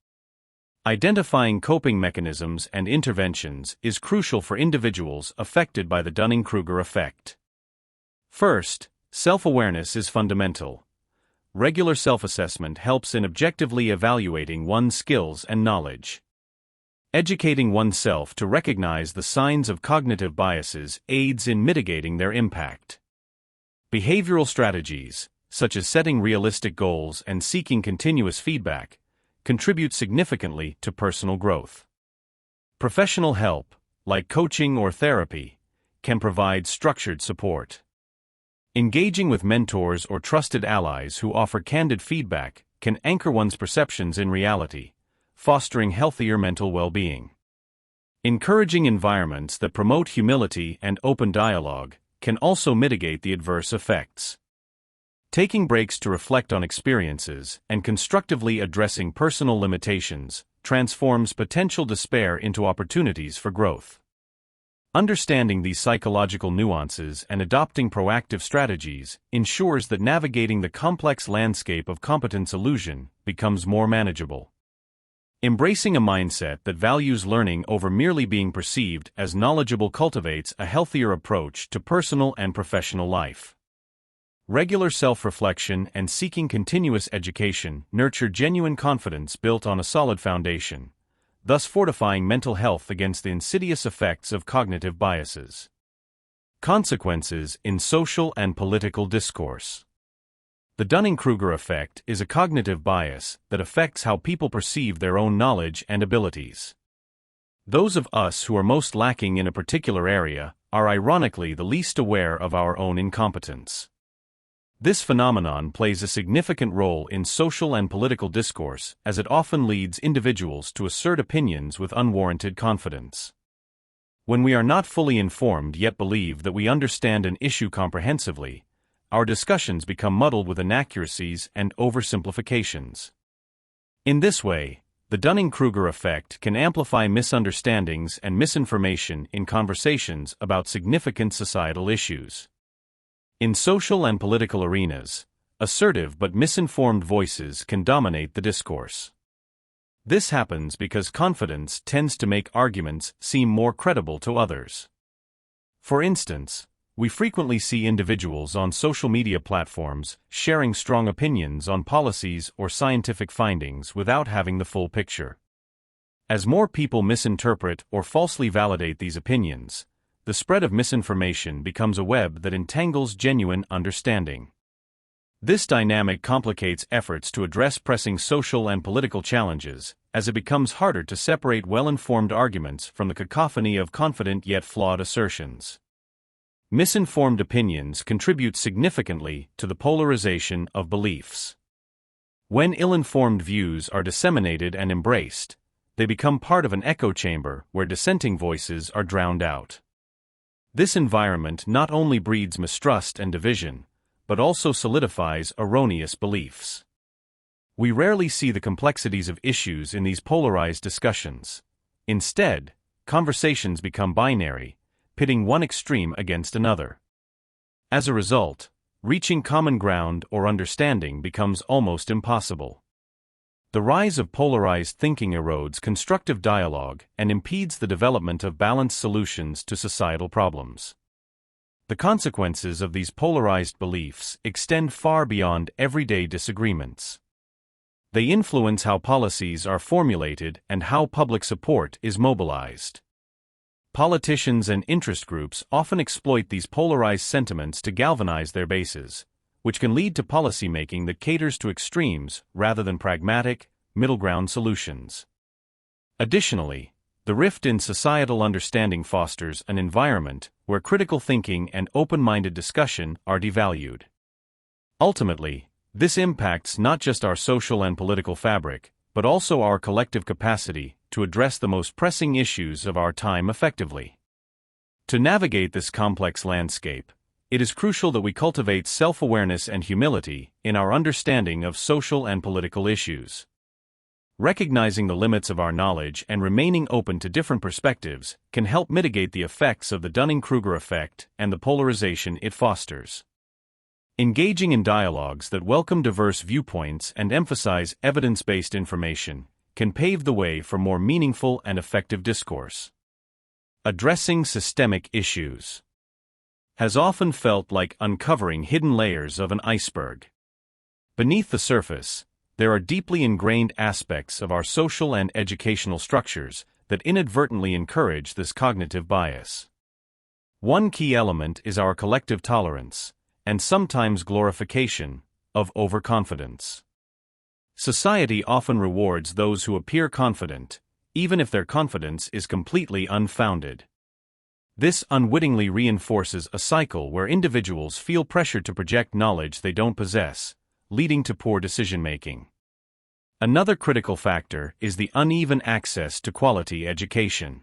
Identifying coping mechanisms and interventions is crucial for individuals affected by the Dunning-Kruger Effect. First, self-awareness is fundamental. Regular self-assessment helps in objectively evaluating one's skills and knowledge. Educating oneself to recognize the signs of cognitive biases aids in mitigating their impact. Behavioral strategies, such as setting realistic goals and seeking continuous feedback, contribute significantly to personal growth. Professional help, like coaching or therapy, can provide structured support. Engaging with mentors or trusted allies who offer candid feedback can anchor one's perceptions in reality, fostering healthier mental well-being. Encouraging environments that promote humility and open dialogue can also mitigate the adverse effects. Taking breaks to reflect on experiences and constructively addressing personal limitations transforms potential despair into opportunities for growth. Understanding these psychological nuances and adopting proactive strategies ensures that navigating the complex landscape of competence illusion becomes more manageable. Embracing a mindset that values learning over merely being perceived as knowledgeable cultivates a healthier approach to personal and professional life. Regular self-reflection and seeking continuous education nurture genuine confidence built on a solid foundation, thus fortifying mental health against the insidious effects of cognitive biases. Consequences in social and political discourse. The Dunning-Kruger effect is a cognitive bias that affects how people perceive their own knowledge and abilities. Those of us who are most lacking in a particular area are ironically the least aware of our own incompetence. This phenomenon plays a significant role in social and political discourse as it often leads individuals to assert opinions with unwarranted confidence. When we are not fully informed yet believe that we understand an issue comprehensively, our discussions become muddled with inaccuracies and oversimplifications. In this way, the Dunning-Kruger effect can amplify misunderstandings and misinformation in conversations about significant societal issues. In social and political arenas, assertive but misinformed voices can dominate the discourse. This happens because confidence tends to make arguments seem more credible to others. For instance, we frequently see individuals on social media platforms sharing strong opinions on policies or scientific findings without having the full picture. As more people misinterpret or falsely validate these opinions, the spread of misinformation becomes a web that entangles genuine understanding. This dynamic complicates efforts to address pressing social and political challenges, as it becomes harder to separate well-informed arguments from the cacophony of confident yet flawed assertions. Misinformed opinions contribute significantly to the polarization of beliefs. When ill-informed views are disseminated and embraced, they become part of an echo chamber where dissenting voices are drowned out. This environment not only breeds mistrust and division, but also solidifies erroneous beliefs. We rarely see the complexities of issues in these polarized discussions. Instead, conversations become binary, pitting one extreme against another. As a result, reaching common ground or understanding becomes almost impossible. The rise of polarized thinking erodes constructive dialogue and impedes the development of balanced solutions to societal problems. The consequences of these polarized beliefs extend far beyond everyday disagreements. They influence how policies are formulated and how public support is mobilized. Politicians and interest groups often exploit these polarized sentiments to galvanize their bases, which can lead to policymaking that caters to extremes rather than pragmatic, middle ground solutions. Additionally, the rift in societal understanding fosters an environment where critical thinking and open-minded discussion are devalued. Ultimately, this impacts not just our social and political fabric, but also our collective capacity to address the most pressing issues of our time effectively. To navigate this complex landscape, it is crucial that we cultivate self-awareness and humility in our understanding of social and political issues. Recognizing the limits of our knowledge and remaining open to different perspectives can help mitigate the effects of the Dunning-Kruger effect and the polarization it fosters. Engaging in dialogues that welcome diverse viewpoints and emphasize evidence-based information can pave the way for more meaningful and effective discourse. Addressing systemic issues has often felt like uncovering hidden layers of an iceberg. Beneath the surface, there are deeply ingrained aspects of our social and educational structures that inadvertently encourage this cognitive bias. One key element is our collective tolerance, and sometimes glorification, of overconfidence. Society often rewards those who appear confident, even if their confidence is completely unfounded. This unwittingly reinforces a cycle where individuals feel pressured to project knowledge they don't possess, leading to poor decision-making. Another critical factor is the uneven access to quality education.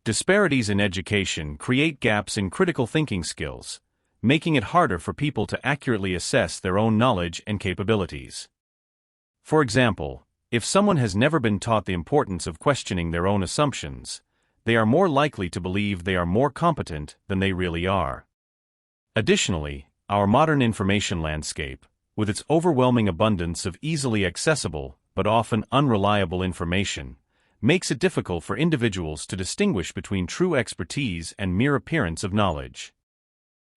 Disparities in education create gaps in critical thinking skills, making it harder for people to accurately assess their own knowledge and capabilities. For example, if someone has never been taught the importance of questioning their own assumptions, they are more likely to believe they are more competent than they really are. Additionally, our modern information landscape, with its overwhelming abundance of easily accessible but often unreliable information, makes it difficult for individuals to distinguish between true expertise and mere appearance of knowledge.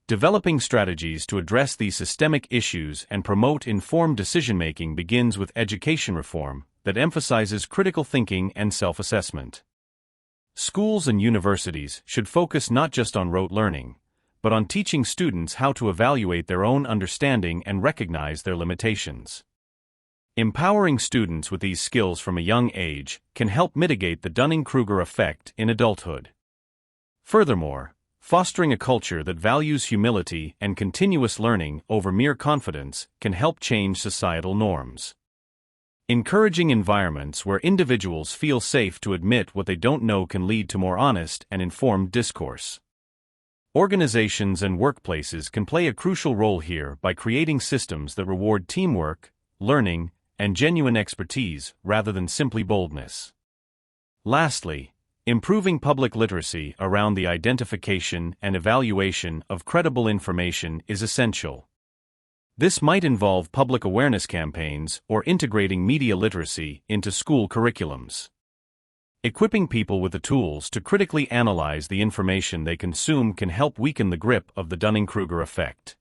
Developing strategies to address these systemic issues and promote informed decision-making begins with education reform that emphasizes critical thinking and self-assessment. Schools and universities should focus not just on rote learning, but on teaching students how to evaluate their own understanding and recognize their limitations. Empowering students with these skills from a young age can help mitigate the Dunning-Kruger effect in adulthood. Furthermore, fostering a culture that values humility and continuous learning over mere confidence can help change societal norms. Encouraging environments where individuals feel safe to admit what they don't know can lead to more honest and informed discourse. Organizations and workplaces can play a crucial role here by creating systems that reward teamwork, learning, and genuine expertise rather than simply boldness. Lastly, improving public literacy around the identification and evaluation of credible information is essential. This might involve public awareness campaigns or integrating media literacy into school curriculums. Equipping people with the tools to critically analyze the information they consume can help weaken the grip of the Dunning-Kruger effect.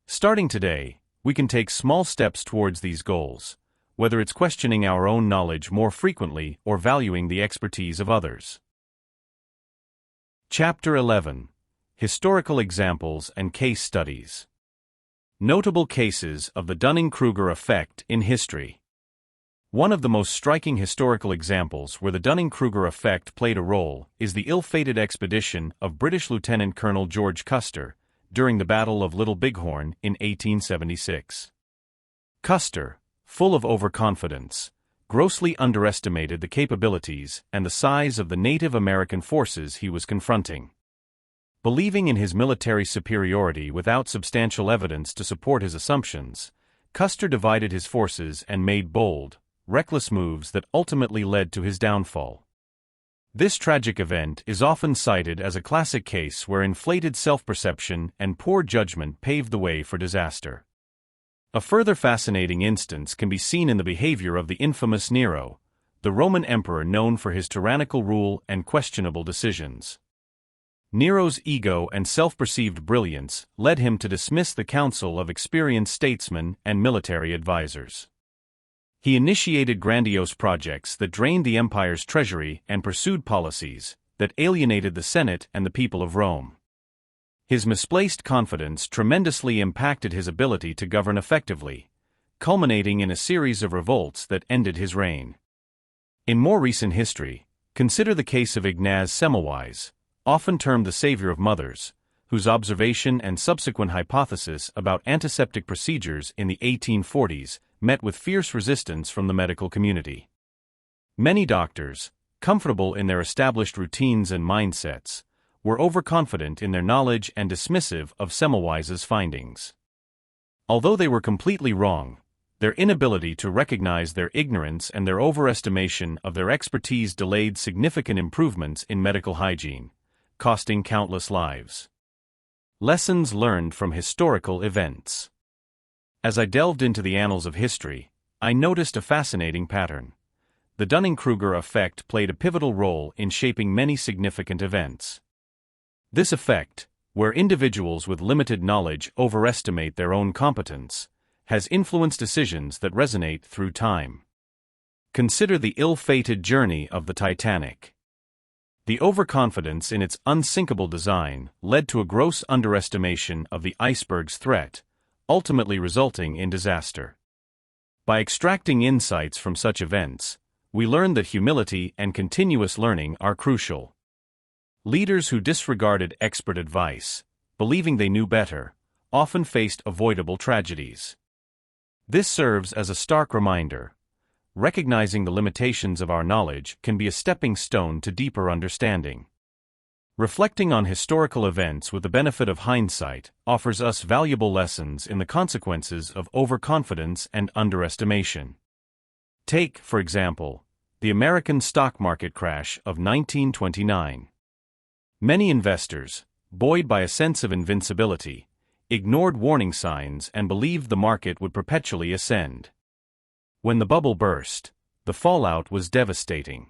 Starting today, we can take small steps towards these goals, whether it's questioning our own knowledge more frequently or valuing the expertise of others. Chapter 11: Historical Examples and Case Studies. Notable cases of the Dunning-Kruger effect in history. One of the most striking historical examples where the Dunning-Kruger effect played a role is the ill-fated expedition of British Lieutenant Colonel George Custer during the Battle of Little Bighorn in 1876. Custer, full of overconfidence, grossly underestimated the capabilities and the size of the Native American forces he was confronting. Believing in his military superiority without substantial evidence to support his assumptions, Custer divided his forces and made bold, reckless moves that ultimately led to his downfall. This tragic event is often cited as a classic case where inflated self-perception and poor judgment paved the way for disaster. A further fascinating instance can be seen in the behavior of the infamous Nero, the Roman emperor known for his tyrannical rule and questionable decisions. Nero's ego and self-perceived brilliance led him to dismiss the counsel of experienced statesmen and military advisors. He initiated grandiose projects that drained the empire's treasury and pursued policies that alienated the Senate and the people of Rome. His misplaced confidence tremendously impacted his ability to govern effectively, culminating in a series of revolts that ended his reign. In more recent history, consider the case of Ignaz Semmelweis, often termed the savior of mothers, whose observation and subsequent hypothesis about antiseptic procedures in the 1840s met with fierce resistance from the medical community. Many doctors, comfortable in their established routines and mindsets, were overconfident in their knowledge and dismissive of Semmelweis's findings. Although they were completely wrong, their inability to recognize their ignorance and their overestimation of their expertise delayed significant improvements in medical hygiene, costing countless lives. Lessons learned from historical events. As I delved into the annals of history, I noticed a fascinating pattern. The Dunning-Kruger Effect played a pivotal role in shaping many significant events. This effect, where individuals with limited knowledge overestimate their own competence, has influenced decisions that resonate through time. Consider the ill-fated journey of the Titanic. The overconfidence in its unsinkable design led to a gross underestimation of the iceberg's threat, ultimately resulting in disaster. By extracting insights from such events, we learn that humility and continuous learning are crucial. Leaders who disregarded expert advice, believing they knew better, often faced avoidable tragedies. This serves as a stark reminder. Recognizing the limitations of our knowledge can be a stepping stone to deeper understanding. Reflecting on historical events with the benefit of hindsight offers us valuable lessons in the consequences of overconfidence and underestimation. Take, for example, the American stock market crash of 1929. Many investors, buoyed by a sense of invincibility, ignored warning signs and believed the market would perpetually ascend. When the bubble burst, the fallout was devastating.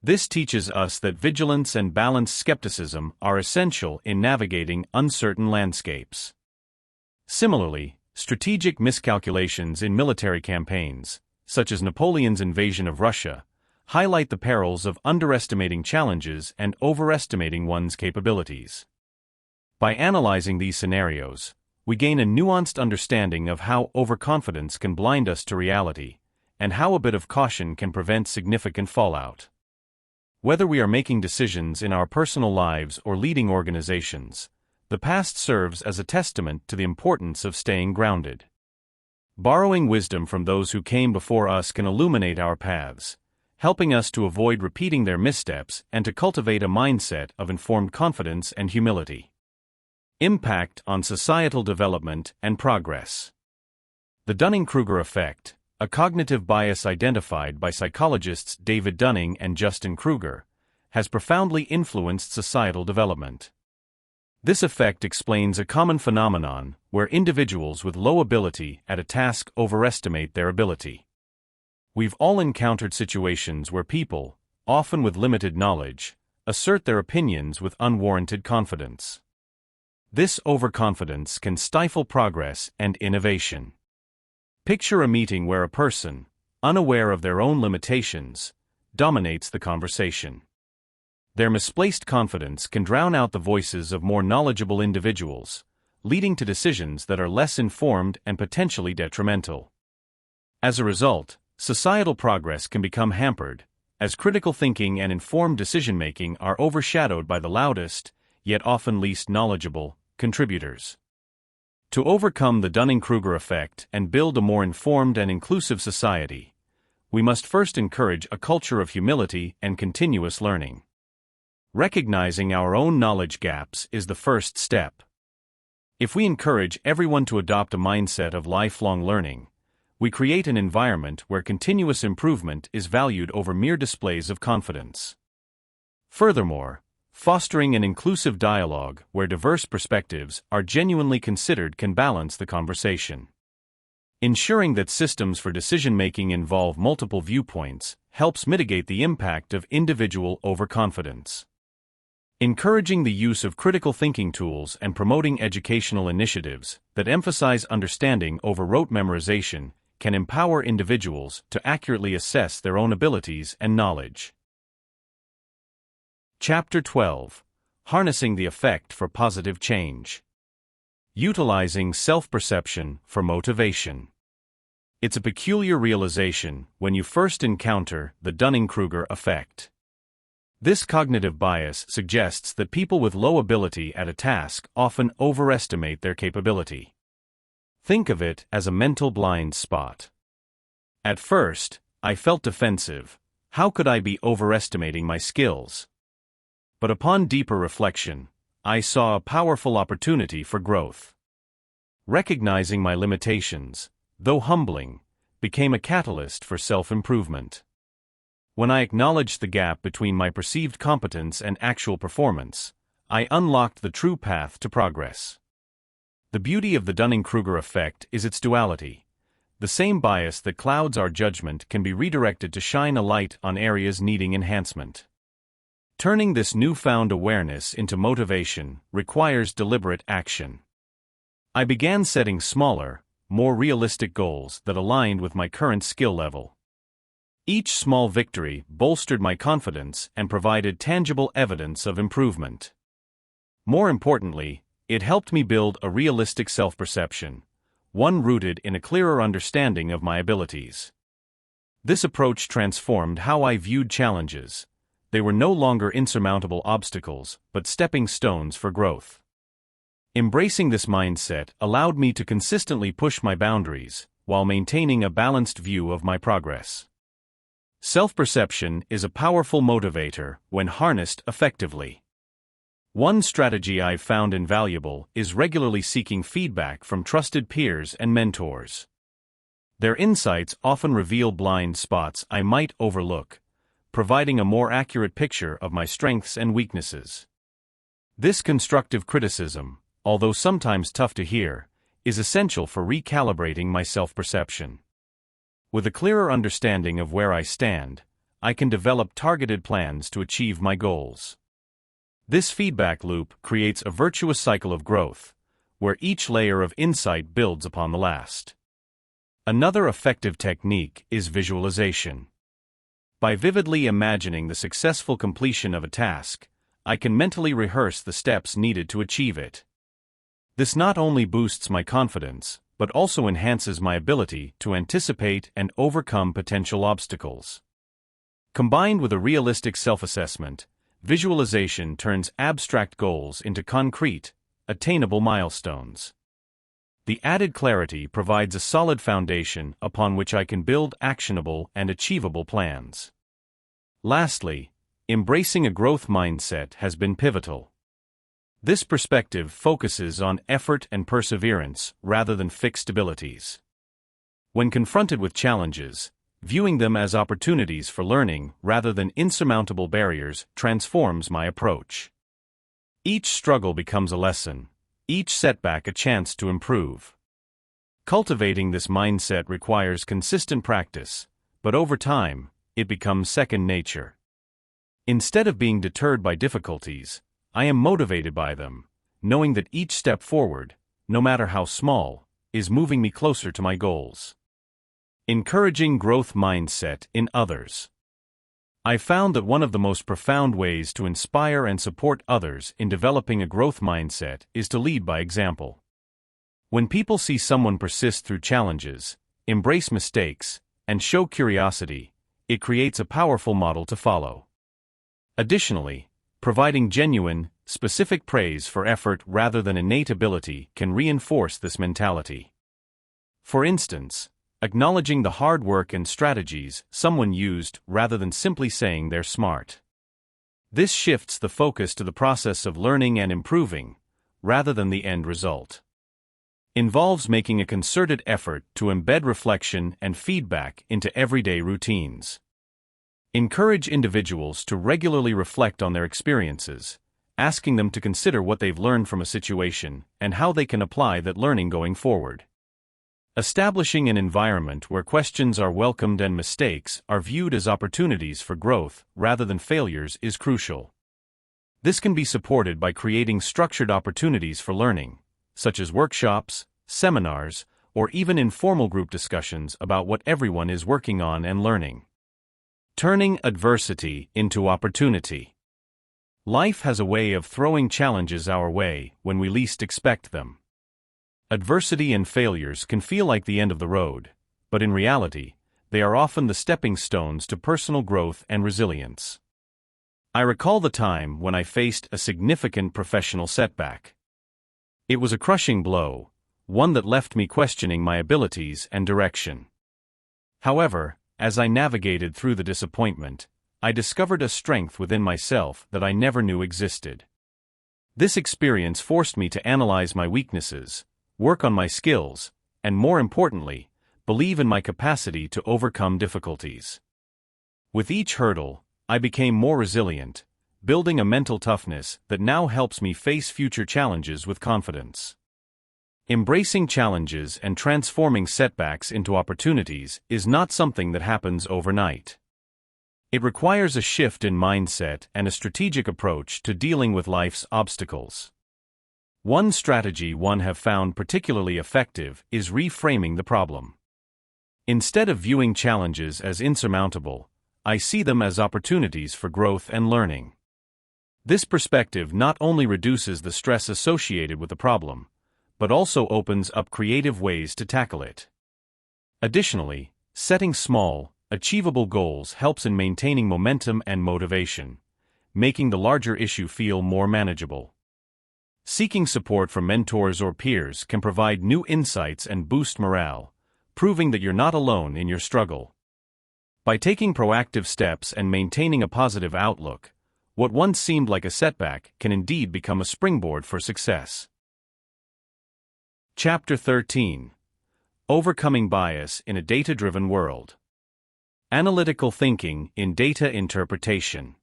This teaches us that vigilance and balanced skepticism are essential in navigating uncertain landscapes. Similarly, strategic miscalculations in military campaigns, such as Napoleon's invasion of Russia, highlight the perils of underestimating challenges and overestimating one's capabilities. By analyzing these scenarios, we gain a nuanced understanding of how overconfidence can blind us to reality, and how a bit of caution can prevent significant fallout. Whether we are making decisions in our personal lives or leading organizations, the past serves as a testament to the importance of staying grounded. Borrowing wisdom from those who came before us can illuminate our paths, helping us to avoid repeating their missteps and to cultivate a mindset of informed confidence and humility. Impact on societal development and progress. The Dunning-Kruger Effect, a cognitive bias identified by psychologists David Dunning and Justin Kruger, has profoundly influenced societal development. This effect explains a common phenomenon where individuals with low ability at a task overestimate their ability. We've all encountered situations where people, often with limited knowledge, assert their opinions with unwarranted confidence. This overconfidence can stifle progress and innovation. Picture a meeting where a person, unaware of their own limitations, dominates the conversation. Their misplaced confidence can drown out the voices of more knowledgeable individuals, leading to decisions that are less informed and potentially detrimental. As a result, societal progress can become hampered, as critical thinking and informed decision-making are overshadowed by the loudest, yet often least knowledgeable, contributors. To overcome the Dunning-Kruger effect and build a more informed and inclusive society, we must first encourage a culture of humility and continuous learning. Recognizing our own knowledge gaps is the first step. If we encourage everyone to adopt a mindset of lifelong learning, we create an environment where continuous improvement is valued over mere displays of confidence. Furthermore, fostering an inclusive dialogue where diverse perspectives are genuinely considered can balance the conversation. Ensuring that systems for decision-making involve multiple viewpoints helps mitigate the impact of individual overconfidence. Encouraging the use of critical thinking tools and promoting educational initiatives that emphasize understanding over rote memorization can empower individuals to accurately assess their own abilities and knowledge. Chapter 12. Harnessing the Effect for Positive Change. Utilizing Self-Perception for Motivation. It's a peculiar realization when you first encounter the Dunning-Kruger Effect. This cognitive bias suggests that people with low ability at a task often overestimate their capability. Think of it as a mental blind spot. At first, I felt defensive. How could I be overestimating my skills? But upon deeper reflection, I saw a powerful opportunity for growth. Recognizing my limitations, though humbling, became a catalyst for self-improvement. When I acknowledged the gap between my perceived competence and actual performance, I unlocked the true path to progress. The beauty of the Dunning-Kruger effect is its duality. The same bias that clouds our judgment can be redirected to shine a light on areas needing enhancement. Turning this newfound awareness into motivation requires deliberate action. I began setting smaller, more realistic goals that aligned with my current skill level. Each small victory bolstered my confidence and provided tangible evidence of improvement. More importantly, it helped me build a realistic self-perception, one rooted in a clearer understanding of my abilities. This approach transformed how I viewed challenges. They were no longer insurmountable obstacles, but stepping stones for growth. Embracing this mindset allowed me to consistently push my boundaries, while maintaining a balanced view of my progress. Self-perception is a powerful motivator when harnessed effectively. One strategy I've found invaluable is regularly seeking feedback from trusted peers and mentors. Their insights often reveal blind spots I might overlook, providing a more accurate picture of my strengths and weaknesses. This constructive criticism, although sometimes tough to hear, is essential for recalibrating my self-perception. With a clearer understanding of where I stand, I can develop targeted plans to achieve my goals. This feedback loop creates a virtuous cycle of growth, where each layer of insight builds upon the last. Another effective technique is visualization. By vividly imagining the successful completion of a task, I can mentally rehearse the steps needed to achieve it. This not only boosts my confidence, but also enhances my ability to anticipate and overcome potential obstacles. Combined with a realistic self-assessment, visualization turns abstract goals into concrete, attainable milestones. The added clarity provides a solid foundation upon which I can build actionable and achievable plans. Lastly, embracing a growth mindset has been pivotal. This perspective focuses on effort and perseverance rather than fixed abilities. When confronted with challenges, viewing them as opportunities for learning rather than insurmountable barriers transforms my approach. Each struggle becomes a lesson, each setback a chance to improve. Cultivating this mindset requires consistent practice, but over time, it becomes second nature. Instead of being deterred by difficulties, I am motivated by them, knowing that each step forward, no matter how small, is moving me closer to my goals. Encouraging growth mindset in others. I found that one of the most profound ways to inspire and support others in developing a growth mindset is to lead by example. When people see someone persist through challenges, embrace mistakes, and show curiosity, it creates a powerful model to follow. Additionally, providing genuine, specific praise for effort rather than innate ability can reinforce this mentality. For instance, acknowledging the hard work and strategies someone used rather than simply saying they're smart. This shifts the focus to the process of learning and improving, rather than the end result. Involves making a concerted effort to embed reflection and feedback into everyday routines. Encourage individuals to regularly reflect on their experiences, asking them to consider what they've learned from a situation and how they can apply that learning going forward. Establishing an environment where questions are welcomed and mistakes are viewed as opportunities for growth rather than failures is crucial. This can be supported by creating structured opportunities for learning, such as workshops, seminars, or even informal group discussions about what everyone is working on and learning. Turning adversity into opportunity. Life has a way of throwing challenges our way when we least expect them. Adversity and failures can feel like the end of the road, but in reality, they are often the stepping stones to personal growth and resilience. I recall the time when I faced a significant professional setback. It was a crushing blow, one that left me questioning my abilities and direction. However, as I navigated through the disappointment, I discovered a strength within myself that I never knew existed. This experience forced me to analyze my weaknesses, work on my skills, and more importantly, believe in my capacity to overcome difficulties. With each hurdle, I became more resilient, building a mental toughness that now helps me face future challenges with confidence. Embracing challenges and transforming setbacks into opportunities is not something that happens overnight. It requires a shift in mindset and a strategic approach to dealing with life's obstacles. One strategy one have found particularly effective is reframing the problem. Instead of viewing challenges as insurmountable, I see them as opportunities for growth and learning. This perspective not only reduces the stress associated with the problem, but also opens up creative ways to tackle it. Additionally, setting small, achievable goals helps in maintaining momentum and motivation, making the larger issue feel more manageable. Seeking support from mentors or peers can provide new insights and boost morale, proving that you're not alone in your struggle. By taking proactive steps and maintaining a positive outlook, what once seemed like a setback can indeed become a springboard for success. Chapter 13. Overcoming Bias in a Data-Driven World. Analytical Thinking in Data Interpretation.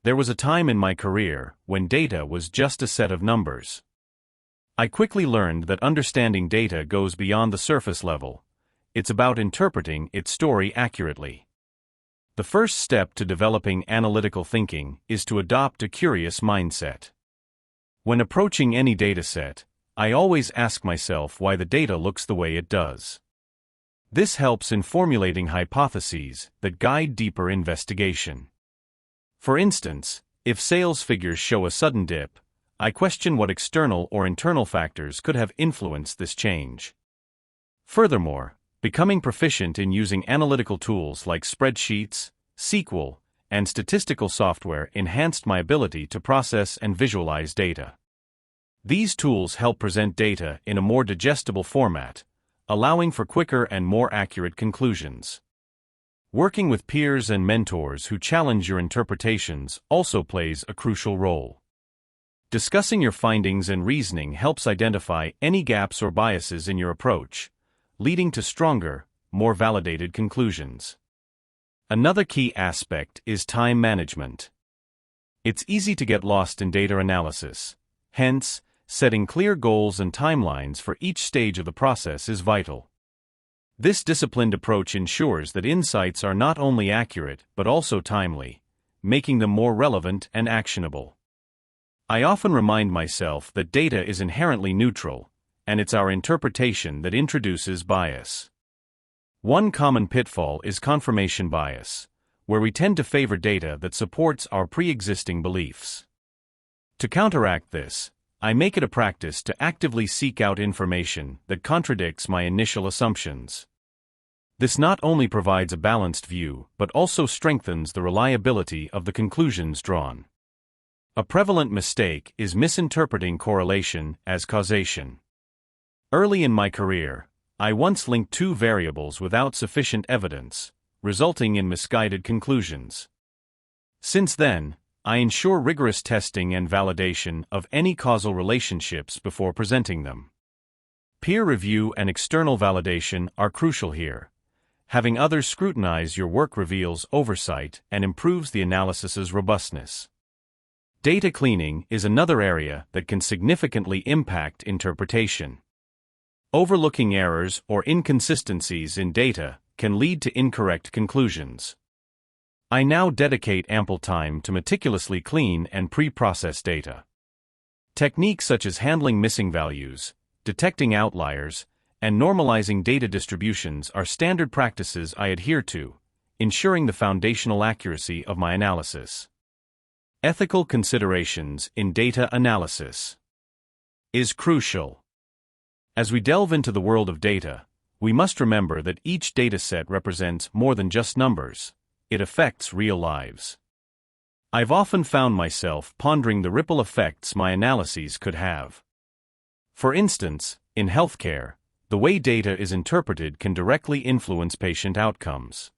There was a time in my career when data was just a set of numbers. I quickly learned that understanding data goes beyond the surface level. It's about interpreting its story accurately. The first step to developing analytical thinking is to adopt a curious mindset. When approaching any dataset, I always ask myself why the data looks the way it does. This helps in formulating hypotheses that guide deeper investigation. For instance, if sales figures show a sudden dip, I question what external or internal factors could have influenced this change. Furthermore, becoming proficient in using analytical tools like spreadsheets, SQL, and statistical software enhanced my ability to process and visualize data. These tools help present data in a more digestible format, allowing for quicker and more accurate conclusions. Working with peers and mentors who challenge your interpretations also plays a crucial role. Discussing your findings and reasoning helps identify any gaps or biases in your approach, leading to stronger, more validated conclusions. Another key aspect is time management. It's easy to get lost in data analysis. Hence, setting clear goals and timelines for each stage of the process is vital. This disciplined approach ensures that insights are not only accurate but also timely, making them more relevant and actionable. I often remind myself that data is inherently neutral, and it's our interpretation that introduces bias. One common pitfall is confirmation bias, where we tend to favor data that supports our pre-existing beliefs. To counteract this, I make it a practice to actively seek out information that contradicts my initial assumptions. This not only provides a balanced view but also strengthens the reliability of the conclusions drawn. A prevalent mistake is misinterpreting correlation as causation. Early in my career, I once linked two variables without sufficient evidence, resulting in misguided conclusions. Since then, I ensure rigorous testing and validation of any causal relationships before presenting them. Peer review and external validation are crucial here. Having others scrutinize your work reveals oversight and improves the analysis's robustness. Data cleaning is another area that can significantly impact interpretation. Overlooking errors or inconsistencies in data can lead to incorrect conclusions. I now dedicate ample time to meticulously clean and pre-process data. Techniques such as handling missing values, detecting outliers, and normalizing data distributions are standard practices I adhere to, ensuring the foundational accuracy of my analysis. Ethical considerations in data analysis is crucial. As we delve into the world of data, we must remember that each dataset represents more than just numbers. It affects real lives. I've often found myself pondering the ripple effects my analyses could have. For instance, in healthcare, the way data is interpreted can directly influence patient outcomes.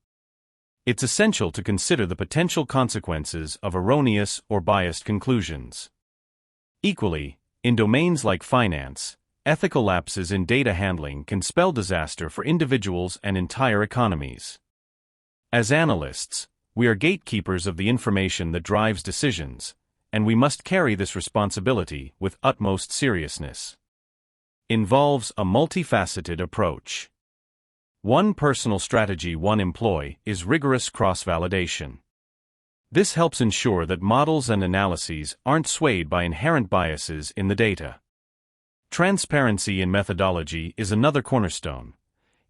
It's essential to consider the potential consequences of erroneous or biased conclusions. Equally, in domains like finance, ethical lapses in data handling can spell disaster for individuals and entire economies. As analysts, we are gatekeepers of the information that drives decisions, and we must carry this responsibility with utmost seriousness. Involves a multifaceted approach. One personal strategy one employ is rigorous cross-validation. This helps ensure that models and analyses aren't swayed by inherent biases in the data. Transparency in methodology is another cornerstone.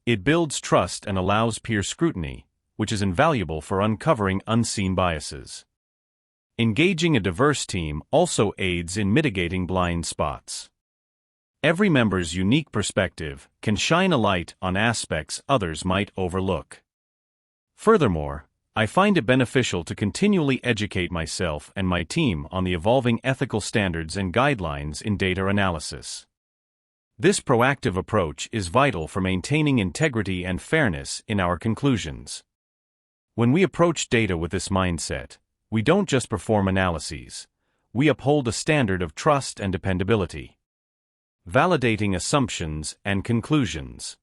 It builds trust and allows peer scrutiny, which is invaluable for uncovering unseen biases. Engaging a diverse team also aids in mitigating blind spots. Every member's unique perspective can shine a light on aspects others might overlook. Furthermore, I find it beneficial to continually educate myself and my team on the evolving ethical standards and guidelines in data analysis. This proactive approach is vital for maintaining integrity and fairness in our conclusions. When we approach data with this mindset, we don't just perform analyses, we uphold a standard of trust and dependability. Validating assumptions and conclusions.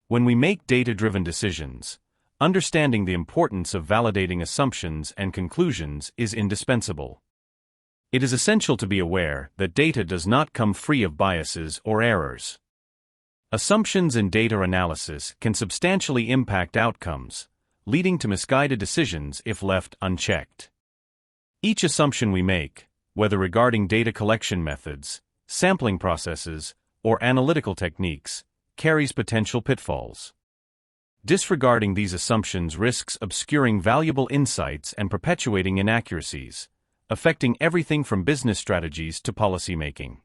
When we make data-driven decisions, understanding the importance of validating assumptions and conclusions is indispensable. It is essential to be aware that data does not come free of biases or errors. Assumptions in data analysis can substantially impact outcomes, leading to misguided decisions if left unchecked. Each assumption we make, whether regarding data collection methods, sampling processes, or analytical techniques, carries potential pitfalls. Disregarding these assumptions risks obscuring valuable insights and perpetuating inaccuracies, affecting everything from business strategies to policymaking.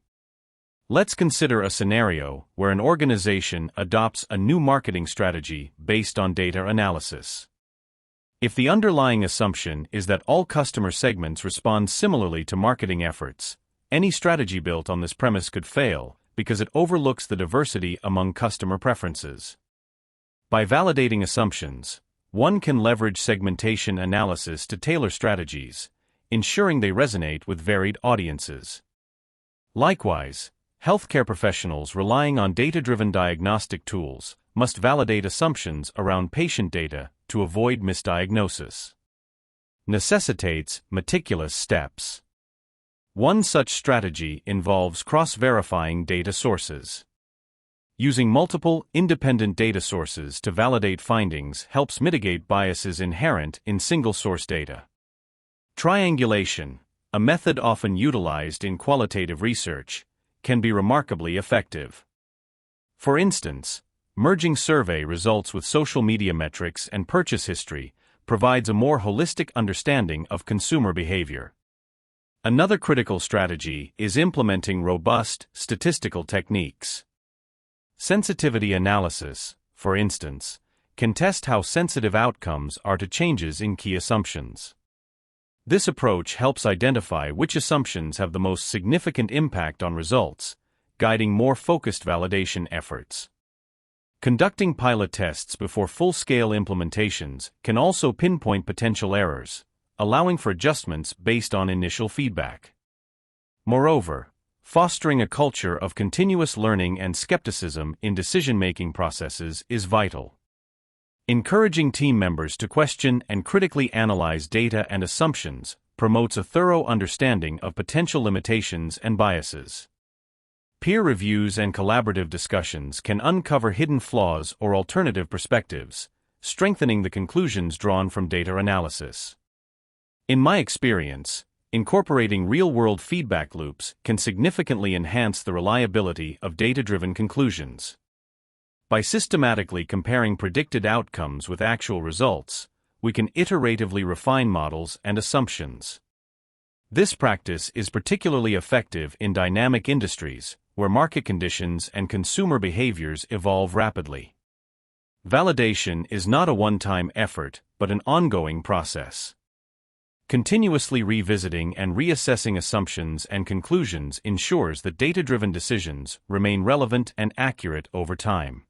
Let's consider a scenario where an organization adopts a new marketing strategy based on data analysis. If the underlying assumption is that all customer segments respond similarly to marketing efforts, any strategy built on this premise could fail because it overlooks the diversity among customer preferences. By validating assumptions, one can leverage segmentation analysis to tailor strategies, ensuring they resonate with varied audiences. Likewise, healthcare professionals relying on data-driven diagnostic tools must validate assumptions around patient data to avoid misdiagnosis. Necessitates meticulous steps. One such strategy involves cross-verifying data sources. Using multiple, independent data sources to validate findings helps mitigate biases inherent in single-source data. Triangulation, a method often utilized in qualitative research, can be remarkably effective. For instance, merging survey results with social media metrics and purchase history provides a more holistic understanding of consumer behavior. Another critical strategy is implementing robust statistical techniques. Sensitivity analysis, for instance, can test how sensitive outcomes are to changes in key assumptions. This approach helps identify which assumptions have the most significant impact on results, guiding more focused validation efforts. Conducting pilot tests before full-scale implementations can also pinpoint potential errors, allowing for adjustments based on initial feedback. Moreover, fostering a culture of continuous learning and skepticism in decision-making processes is vital. Encouraging team members to question and critically analyze data and assumptions promotes a thorough understanding of potential limitations and biases. Peer reviews and collaborative discussions can uncover hidden flaws or alternative perspectives, strengthening the conclusions drawn from data analysis. In my experience, incorporating real-world feedback loops can significantly enhance the reliability of data-driven conclusions. By systematically comparing predicted outcomes with actual results, we can iteratively refine models and assumptions. This practice is particularly effective in dynamic industries, where market conditions and consumer behaviors evolve rapidly. Validation is not a one-time effort, but an ongoing process. Continuously revisiting and reassessing assumptions and conclusions ensures that data-driven decisions remain relevant and accurate over time.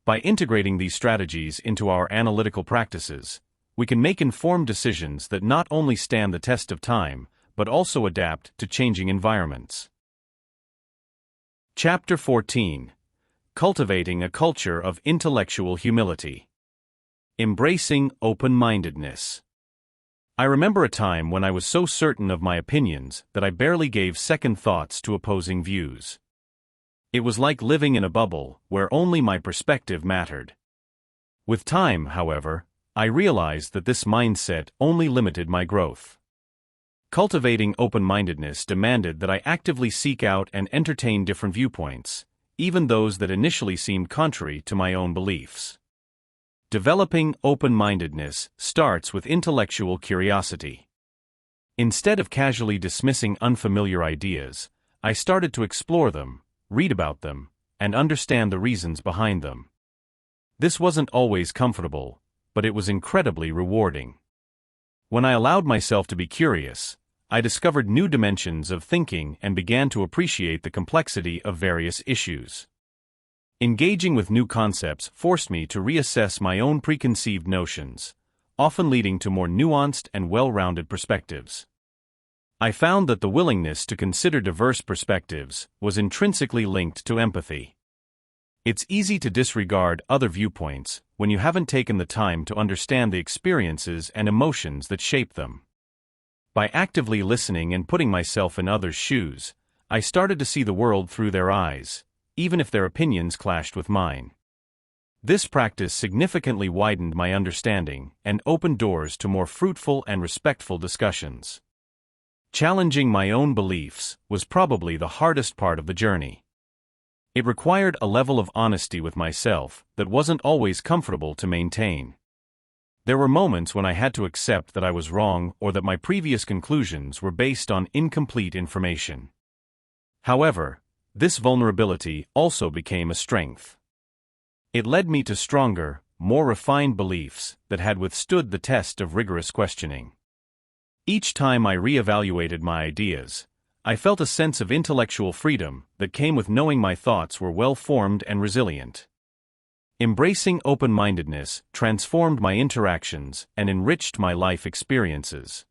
By integrating these strategies into our analytical practices, we can make informed decisions that not only stand the test of time, but also adapt to changing environments. Chapter 14. Cultivating a Culture of Intellectual Humility. Embracing open-mindedness. I remember a time when I was so certain of my opinions that I barely gave second thoughts to opposing views. It was like living in a bubble where only my perspective mattered. With time, however, I realized that this mindset only limited my growth. Cultivating open-mindedness demanded that I actively seek out and entertain different viewpoints, even those that initially seemed contrary to my own beliefs. Developing open-mindedness starts with intellectual curiosity. Instead of casually dismissing unfamiliar ideas, I started to explore them, read about them, and understand the reasons behind them. This wasn't always comfortable, but it was incredibly rewarding. When I allowed myself to be curious, I discovered new dimensions of thinking and began to appreciate the complexity of various issues. Engaging with new concepts forced me to reassess my own preconceived notions, often leading to more nuanced and well-rounded perspectives. I found that the willingness to consider diverse perspectives was intrinsically linked to empathy. It's easy to disregard other viewpoints when you haven't taken the time to understand the experiences and emotions that shape them. By actively listening and putting myself in others' shoes, I started to see the world through their eyes, even if their opinions clashed with mine. This practice significantly widened my understanding and opened doors to more fruitful and respectful discussions. Challenging my own beliefs was probably the hardest part of the journey. It required a level of honesty with myself that wasn't always comfortable to maintain. There were moments when I had to accept that I was wrong or that my previous conclusions were based on incomplete information. However, this vulnerability also became a strength. It led me to stronger, more refined beliefs that had withstood the test of rigorous questioning. Each time I reevaluated my ideas, I felt a sense of intellectual freedom that came with knowing my thoughts were well-formed and resilient. Embracing open-mindedness transformed my interactions and enriched my life experiences.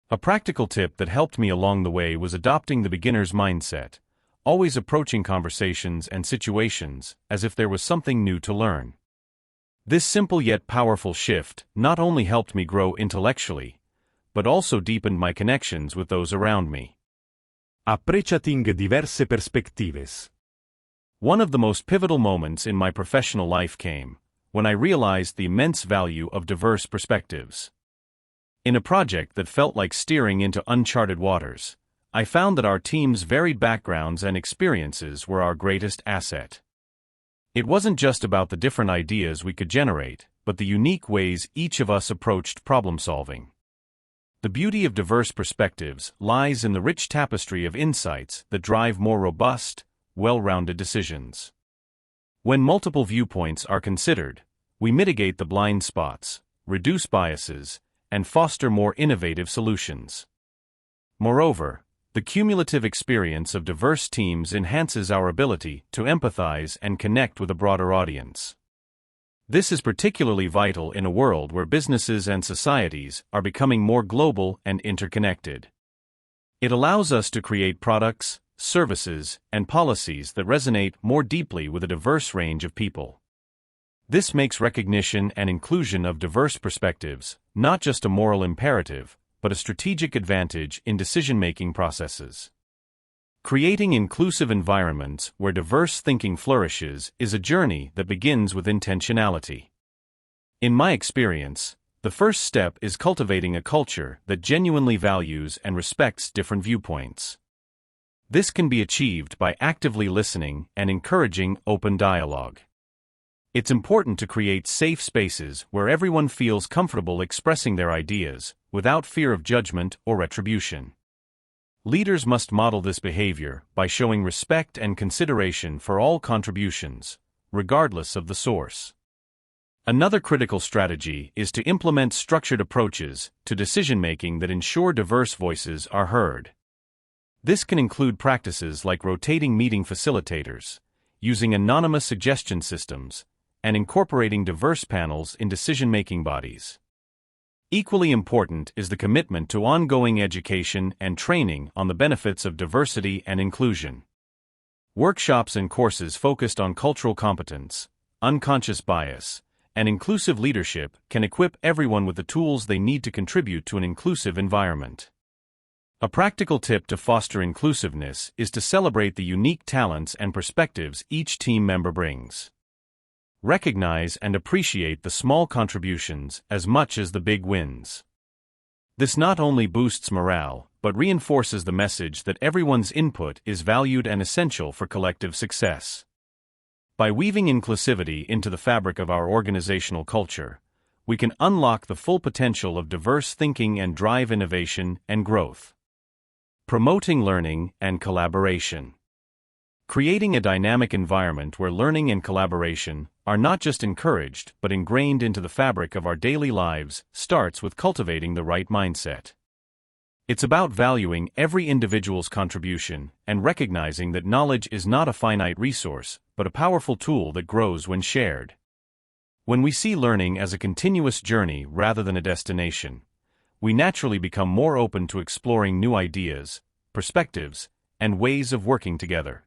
A practical tip that helped me along the way was adopting the beginner's mindset, always approaching conversations and situations as if there was something new to learn. This simple yet powerful shift not only helped me grow intellectually, but also deepened my connections with those around me. Appreciating diverse perspectives. One of the most pivotal moments in my professional life came when I realized the immense value of diverse perspectives. In a project that felt like steering into uncharted waters, I found that our team's varied backgrounds and experiences were our greatest asset. It wasn't just about the different ideas we could generate, but the unique ways each of us approached problem-solving. The beauty of diverse perspectives lies in the rich tapestry of insights that drive more robust, well-rounded decisions. When multiple viewpoints are considered, we mitigate the blind spots, reduce biases, and foster more innovative solutions. Moreover, the cumulative experience of diverse teams enhances our ability to empathize and connect with a broader audience. This is particularly vital in a world where businesses and societies are becoming more global and interconnected. It allows us to create products, services, and policies that resonate more deeply with a diverse range of people. This makes recognition and inclusion of diverse perspectives not just a moral imperative, but a strategic advantage in decision-making processes. Creating inclusive environments where diverse thinking flourishes is a journey that begins with intentionality. In my experience, the first step is cultivating a culture that genuinely values and respects different viewpoints. This can be achieved by actively listening and encouraging open dialogue. It's important to create safe spaces where everyone feels comfortable expressing their ideas, without fear of judgment or retribution. Leaders must model this behavior by showing respect and consideration for all contributions, regardless of the source. Another critical strategy is to implement structured approaches to decision-making that ensure diverse voices are heard. This can include practices like rotating meeting facilitators, using anonymous suggestion systems, and incorporating diverse panels in decision-making bodies. Equally important is the commitment to ongoing education and training on the benefits of diversity and inclusion. Workshops and courses focused on cultural competence, unconscious bias, and inclusive leadership can equip everyone with the tools they need to contribute to an inclusive environment. A practical tip to foster inclusiveness is to celebrate the unique talents and perspectives each team member brings. Recognize and appreciate the small contributions as much as the big wins. This not only boosts morale, but reinforces the message that everyone's input is valued and essential for collective success. By weaving inclusivity into the fabric of our organizational culture, we can unlock the full potential of diverse thinking and drive innovation and growth. Promoting learning and collaboration. Creating a dynamic environment where learning and collaboration are not just encouraged but ingrained into the fabric of our daily lives starts with cultivating the right mindset. It's about valuing every individual's contribution and recognizing that knowledge is not a finite resource, but a powerful tool that grows when shared. When we see learning as a continuous journey rather than a destination, we naturally become more open to exploring new ideas, perspectives, and ways of working together.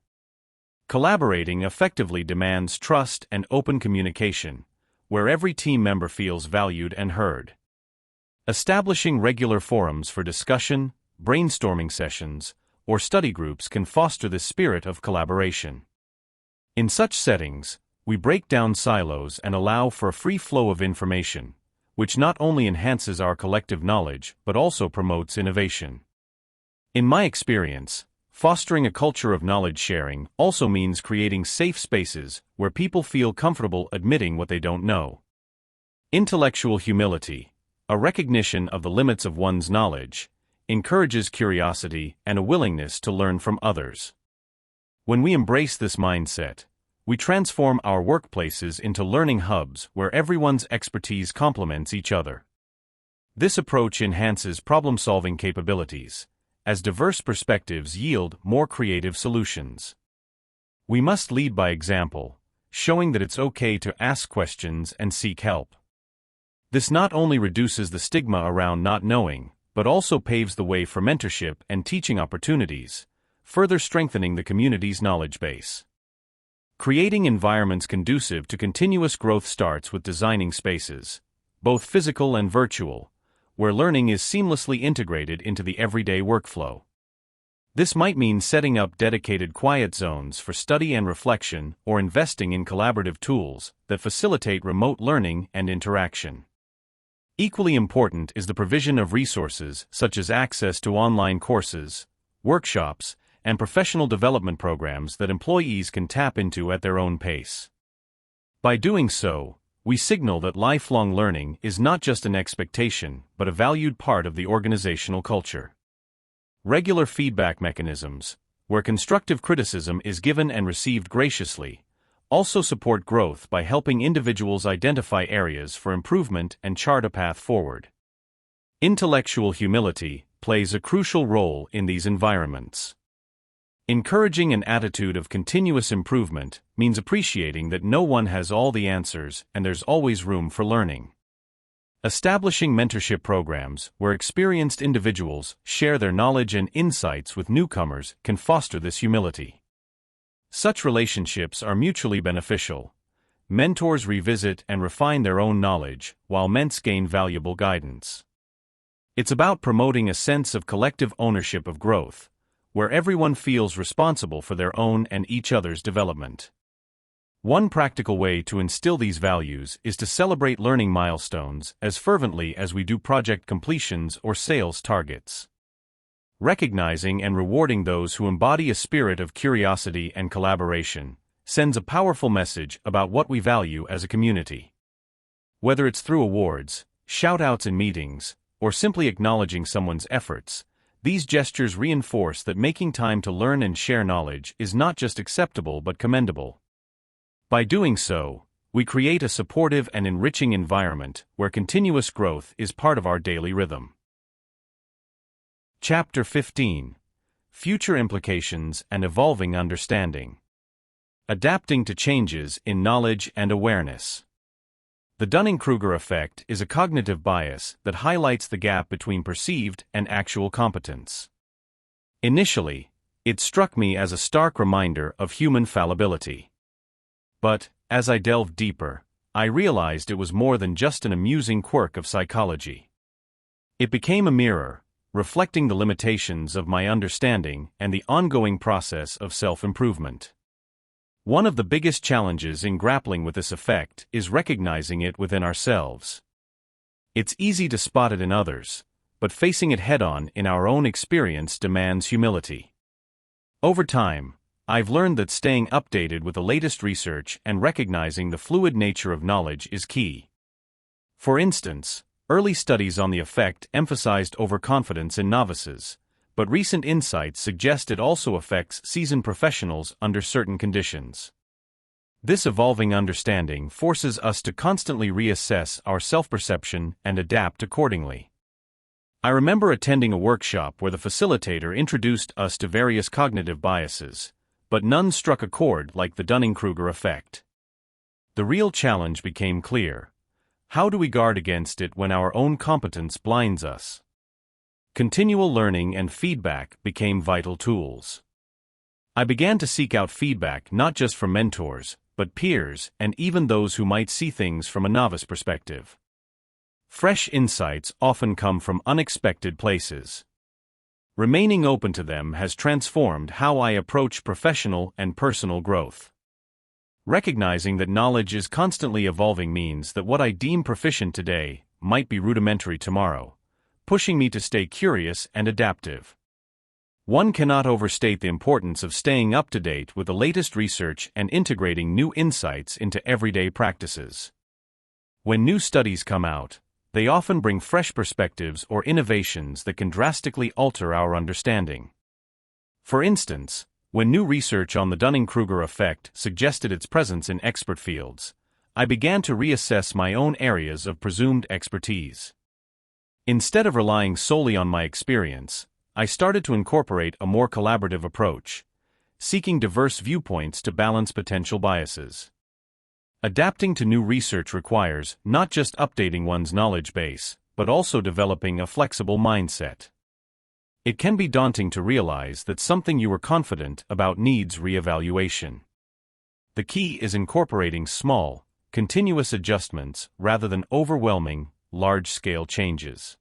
Collaborating effectively demands trust and open communication, where every team member feels valued and heard. Establishing regular forums for discussion, brainstorming sessions, or study groups can foster this spirit of collaboration. In such settings, we break down silos and allow for a free flow of information, which not only enhances our collective knowledge but also promotes innovation. In my experience, fostering a culture of knowledge sharing also means creating safe spaces where people feel comfortable admitting what they don't know. Intellectual humility, a recognition of the limits of one's knowledge, encourages curiosity and a willingness to learn from others. When we embrace this mindset, we transform our workplaces into learning hubs where everyone's expertise complements each other. This approach enhances problem-solving capabilities, as diverse perspectives yield more creative solutions. We must lead by example, showing that it's okay to ask questions and seek help. This not only reduces the stigma around not knowing, but also paves the way for mentorship and teaching opportunities, further strengthening the community's knowledge base. Creating environments conducive to continuous growth starts with designing spaces, both physical and virtual, where learning is seamlessly integrated into the everyday workflow. This might mean setting up dedicated quiet zones for study and reflection or investing in collaborative tools that facilitate remote learning and interaction. Equally important is the provision of resources such as access to online courses, workshops, and professional development programs that employees can tap into at their own pace. By doing so, we signal that lifelong learning is not just an expectation but a valued part of the organizational culture. Regular feedback mechanisms, where constructive criticism is given and received graciously, also support growth by helping individuals identify areas for improvement and chart a path forward. Intellectual humility plays a crucial role in these environments. Encouraging an attitude of continuous improvement means appreciating that no one has all the answers and there's always room for learning. Establishing mentorship programs where experienced individuals share their knowledge and insights with newcomers can foster this humility. Such relationships are mutually beneficial. Mentors revisit and refine their own knowledge, while ments gain valuable guidance. It's about promoting a sense of collective ownership of growth, where everyone feels responsible for their own and each other's development. One practical way to instill these values is to celebrate learning milestones as fervently as we do project completions or sales targets. Recognizing and rewarding those who embody a spirit of curiosity and collaboration sends a powerful message about what we value as a community. Whether it's through awards, shout-outs in meetings, or simply acknowledging someone's efforts, these gestures reinforce that making time to learn and share knowledge is not just acceptable but commendable. By doing so, we create a supportive and enriching environment where continuous growth is part of our daily rhythm. Chapter 15: Future Implications and Evolving Understanding. Adapting to Changes in Knowledge and Awareness. The Dunning-Kruger Effect is a cognitive bias that highlights the gap between perceived and actual competence. Initially, it struck me as a stark reminder of human fallibility. But, as I delved deeper, I realized it was more than just an amusing quirk of psychology. It became a mirror, reflecting the limitations of my understanding and the ongoing process of self-improvement. One of the biggest challenges in grappling with this effect is recognizing it within ourselves. It's easy to spot it in others, but facing it head-on in our own experience demands humility. Over time, I've learned that staying updated with the latest research and recognizing the fluid nature of knowledge is key. For instance, early studies on the effect emphasized overconfidence in novices, but recent insights suggest it also affects seasoned professionals under certain conditions. This evolving understanding forces us to constantly reassess our self-perception and adapt accordingly. I remember attending a workshop where the facilitator introduced us to various cognitive biases, but none struck a chord like the Dunning-Kruger effect. The real challenge became clear. How do we guard against it when our own competence blinds us? Continual learning and feedback became vital tools. I began to seek out feedback not just from mentors, but peers and even those who might see things from a novice perspective. Fresh insights often come from unexpected places. Remaining open to them has transformed how I approach professional and personal growth. Recognizing that knowledge is constantly evolving means that what I deem proficient today might be rudimentary tomorrow, pushing me to stay curious and adaptive. One cannot overstate the importance of staying up to date with the latest research and integrating new insights into everyday practices. When new studies come out, they often bring fresh perspectives or innovations that can drastically alter our understanding. For instance, when new research on the Dunning-Kruger effect suggested its presence in expert fields, I began to reassess my own areas of presumed expertise. Instead of relying solely on my experience, I started to incorporate a more collaborative approach, seeking diverse viewpoints to balance potential biases. Adapting to new research requires not just updating one's knowledge base, but also developing a flexible mindset. It can be daunting to realize that something you were confident about needs reevaluation. The key is incorporating small, continuous adjustments rather than overwhelming, large-scale changes.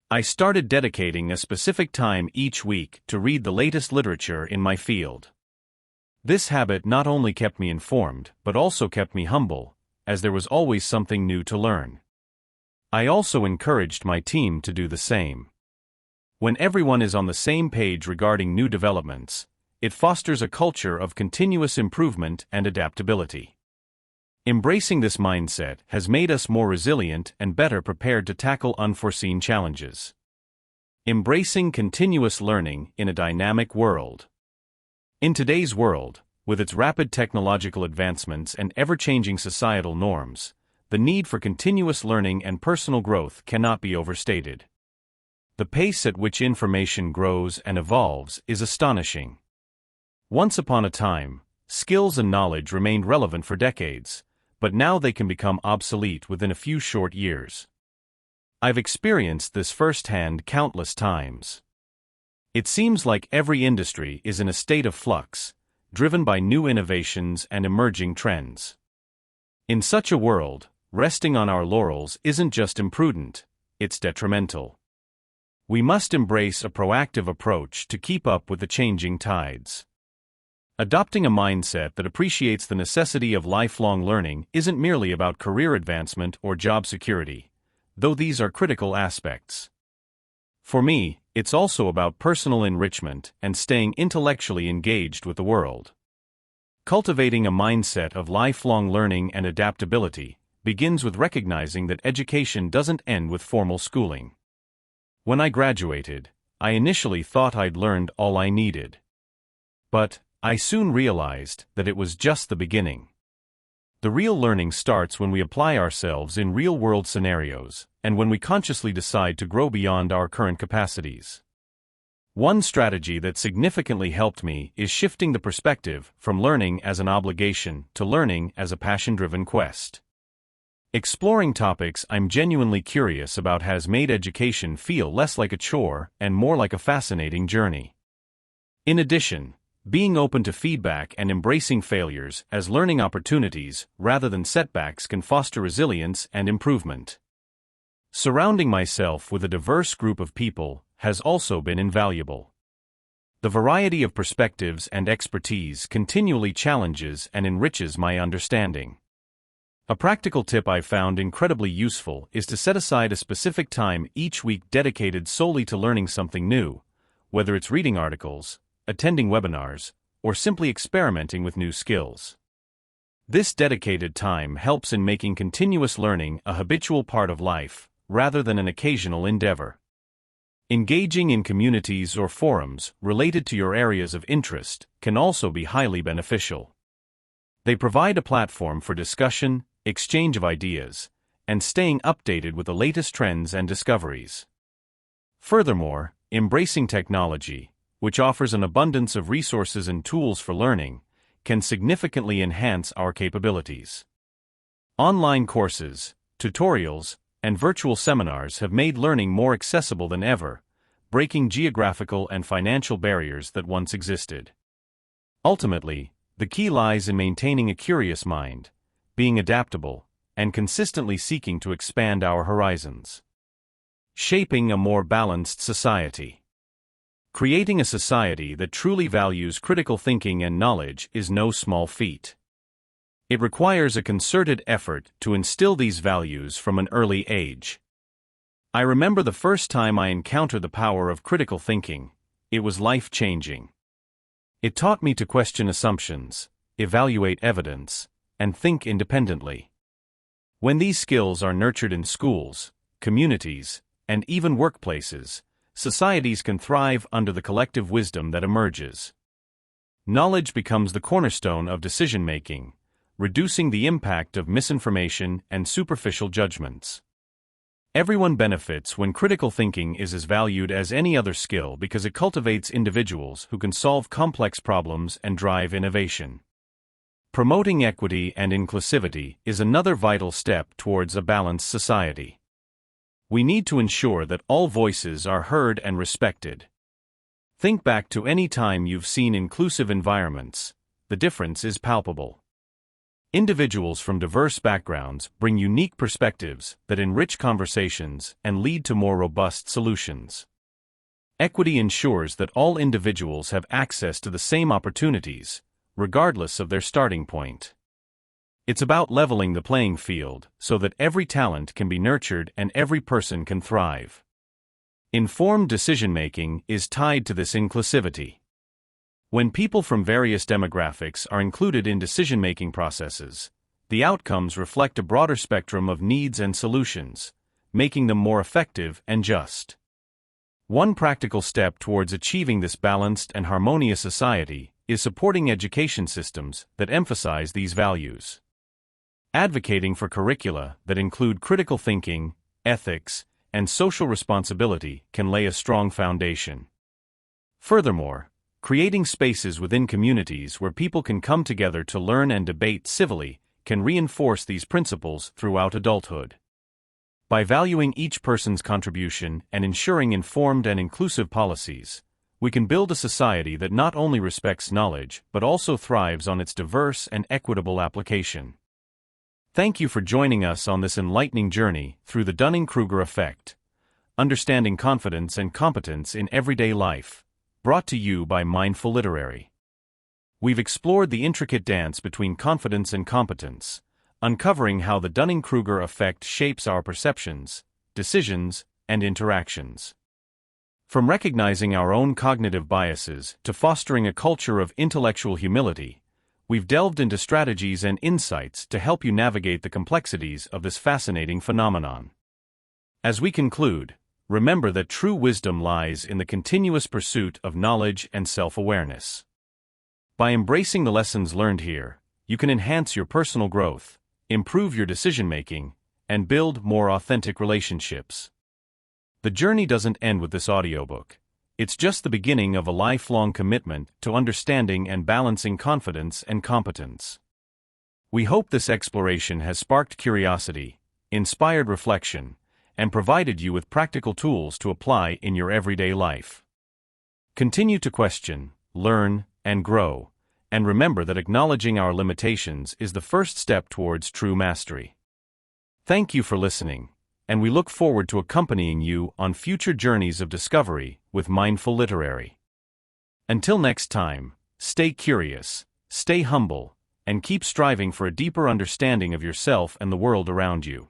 I started dedicating a specific time each week to read the latest literature in my field. This habit not only kept me informed, but also kept me humble, as there was always something new to learn. I also encouraged my team to do the same. When everyone is on the same page regarding new developments, it fosters a culture of continuous improvement and adaptability. Embracing this mindset has made us more resilient and better prepared to tackle unforeseen challenges. Embracing continuous learning in a dynamic world. In today's world, with its rapid technological advancements and ever-changing societal norms, the need for continuous learning and personal growth cannot be overstated. The pace at which information grows and evolves is astonishing. Once upon a time, skills and knowledge remained relevant for decades, but now they can become obsolete within a few short years. I've experienced this firsthand countless times. It seems like every industry is in a state of flux, driven by new innovations and emerging trends. In such a world, resting on our laurels isn't just imprudent, it's detrimental. We must embrace a proactive approach to keep up with the changing tides. Adopting a mindset that appreciates the necessity of lifelong learning isn't merely about career advancement or job security, though these are critical aspects. For me, it's also about personal enrichment and staying intellectually engaged with the world. Cultivating a mindset of lifelong learning and adaptability begins with recognizing that education doesn't end with formal schooling. When I graduated, I initially thought I'd learned all I needed. But I soon realized that it was just the beginning. The real learning starts when we apply ourselves in real-world scenarios, and when we consciously decide to grow beyond our current capacities. One strategy that significantly helped me is shifting the perspective from learning as an obligation to learning as a passion-driven quest. Exploring topics I'm genuinely curious about has made education feel less like a chore and more like a fascinating journey. In addition, being open to feedback and embracing failures as learning opportunities rather than setbacks can foster resilience and improvement. Surrounding myself with a diverse group of people has also been invaluable. The variety of perspectives and expertise continually challenges and enriches my understanding. A practical tip I found incredibly useful is to set aside a specific time each week dedicated solely to learning something new, whether it's reading articles, attending webinars, or simply experimenting with new skills. This dedicated time helps in making continuous learning a habitual part of life, rather than an occasional endeavor. Engaging in communities or forums related to your areas of interest can also be highly beneficial. They provide a platform for discussion, exchange of ideas, and staying updated with the latest trends and discoveries. Furthermore, embracing technology, which offers an abundance of resources and tools for learning, can significantly enhance our capabilities. Online courses, tutorials, and virtual seminars have made learning more accessible than ever, breaking geographical and financial barriers that once existed. Ultimately, the key lies in maintaining a curious mind, being adaptable, and consistently seeking to expand our horizons. Shaping a more balanced society. Creating a society that truly values critical thinking and knowledge is no small feat. It requires a concerted effort to instill these values from an early age. I remember the first time I encountered the power of critical thinking. It was life-changing. It taught me to question assumptions, evaluate evidence, and think independently. When these skills are nurtured in schools, communities, and even workplaces, societies can thrive under the collective wisdom that emerges. Knowledge becomes the cornerstone of decision-making, reducing the impact of misinformation and superficial judgments. Everyone benefits when critical thinking is as valued as any other skill because it cultivates individuals who can solve complex problems and drive innovation. Promoting equity and inclusivity is another vital step towards a balanced society. We need to ensure that all voices are heard and respected. Think back to any time you've seen inclusive environments. The difference is palpable. Individuals from diverse backgrounds bring unique perspectives that enrich conversations and lead to more robust solutions. Equity ensures that all individuals have access to the same opportunities, regardless of their starting point. It's about leveling the playing field so that every talent can be nurtured and every person can thrive. Informed decision-making is tied to this inclusivity. When people from various demographics are included in decision-making processes, the outcomes reflect a broader spectrum of needs and solutions, making them more effective and just. One practical step towards achieving this balanced and harmonious society is supporting education systems that emphasize these values. Advocating for curricula that include critical thinking, ethics, and social responsibility can lay a strong foundation. Furthermore, creating spaces within communities where people can come together to learn and debate civilly can reinforce these principles throughout adulthood. By valuing each person's contribution and ensuring informed and inclusive policies, we can build a society that not only respects knowledge but also thrives on its diverse and equitable application. Thank you for joining us on this enlightening journey through the Dunning-Kruger Effect, Understanding Confidence and Competence in Everyday Life, brought to you by Mindful Literary. We've explored the intricate dance between confidence and competence, uncovering how the Dunning-Kruger Effect shapes our perceptions, decisions, and interactions. From recognizing our own cognitive biases to fostering a culture of intellectual humility, we've delved into strategies and insights to help you navigate the complexities of this fascinating phenomenon. As we conclude, remember that true wisdom lies in the continuous pursuit of knowledge and self-awareness. By embracing the lessons learned here, you can enhance your personal growth, improve your decision-making, and build more authentic relationships. The journey doesn't end with this audiobook. It's just the beginning of a lifelong commitment to understanding and balancing confidence and competence. We hope this exploration has sparked curiosity, inspired reflection, and provided you with practical tools to apply in your everyday life. Continue to question, learn, and grow, and remember that acknowledging our limitations is the first step towards true mastery. Thank you for listening, and we look forward to accompanying you on future journeys of discovery with Mindful Literary. Until next time, stay curious, stay humble, and keep striving for a deeper understanding of yourself and the world around you.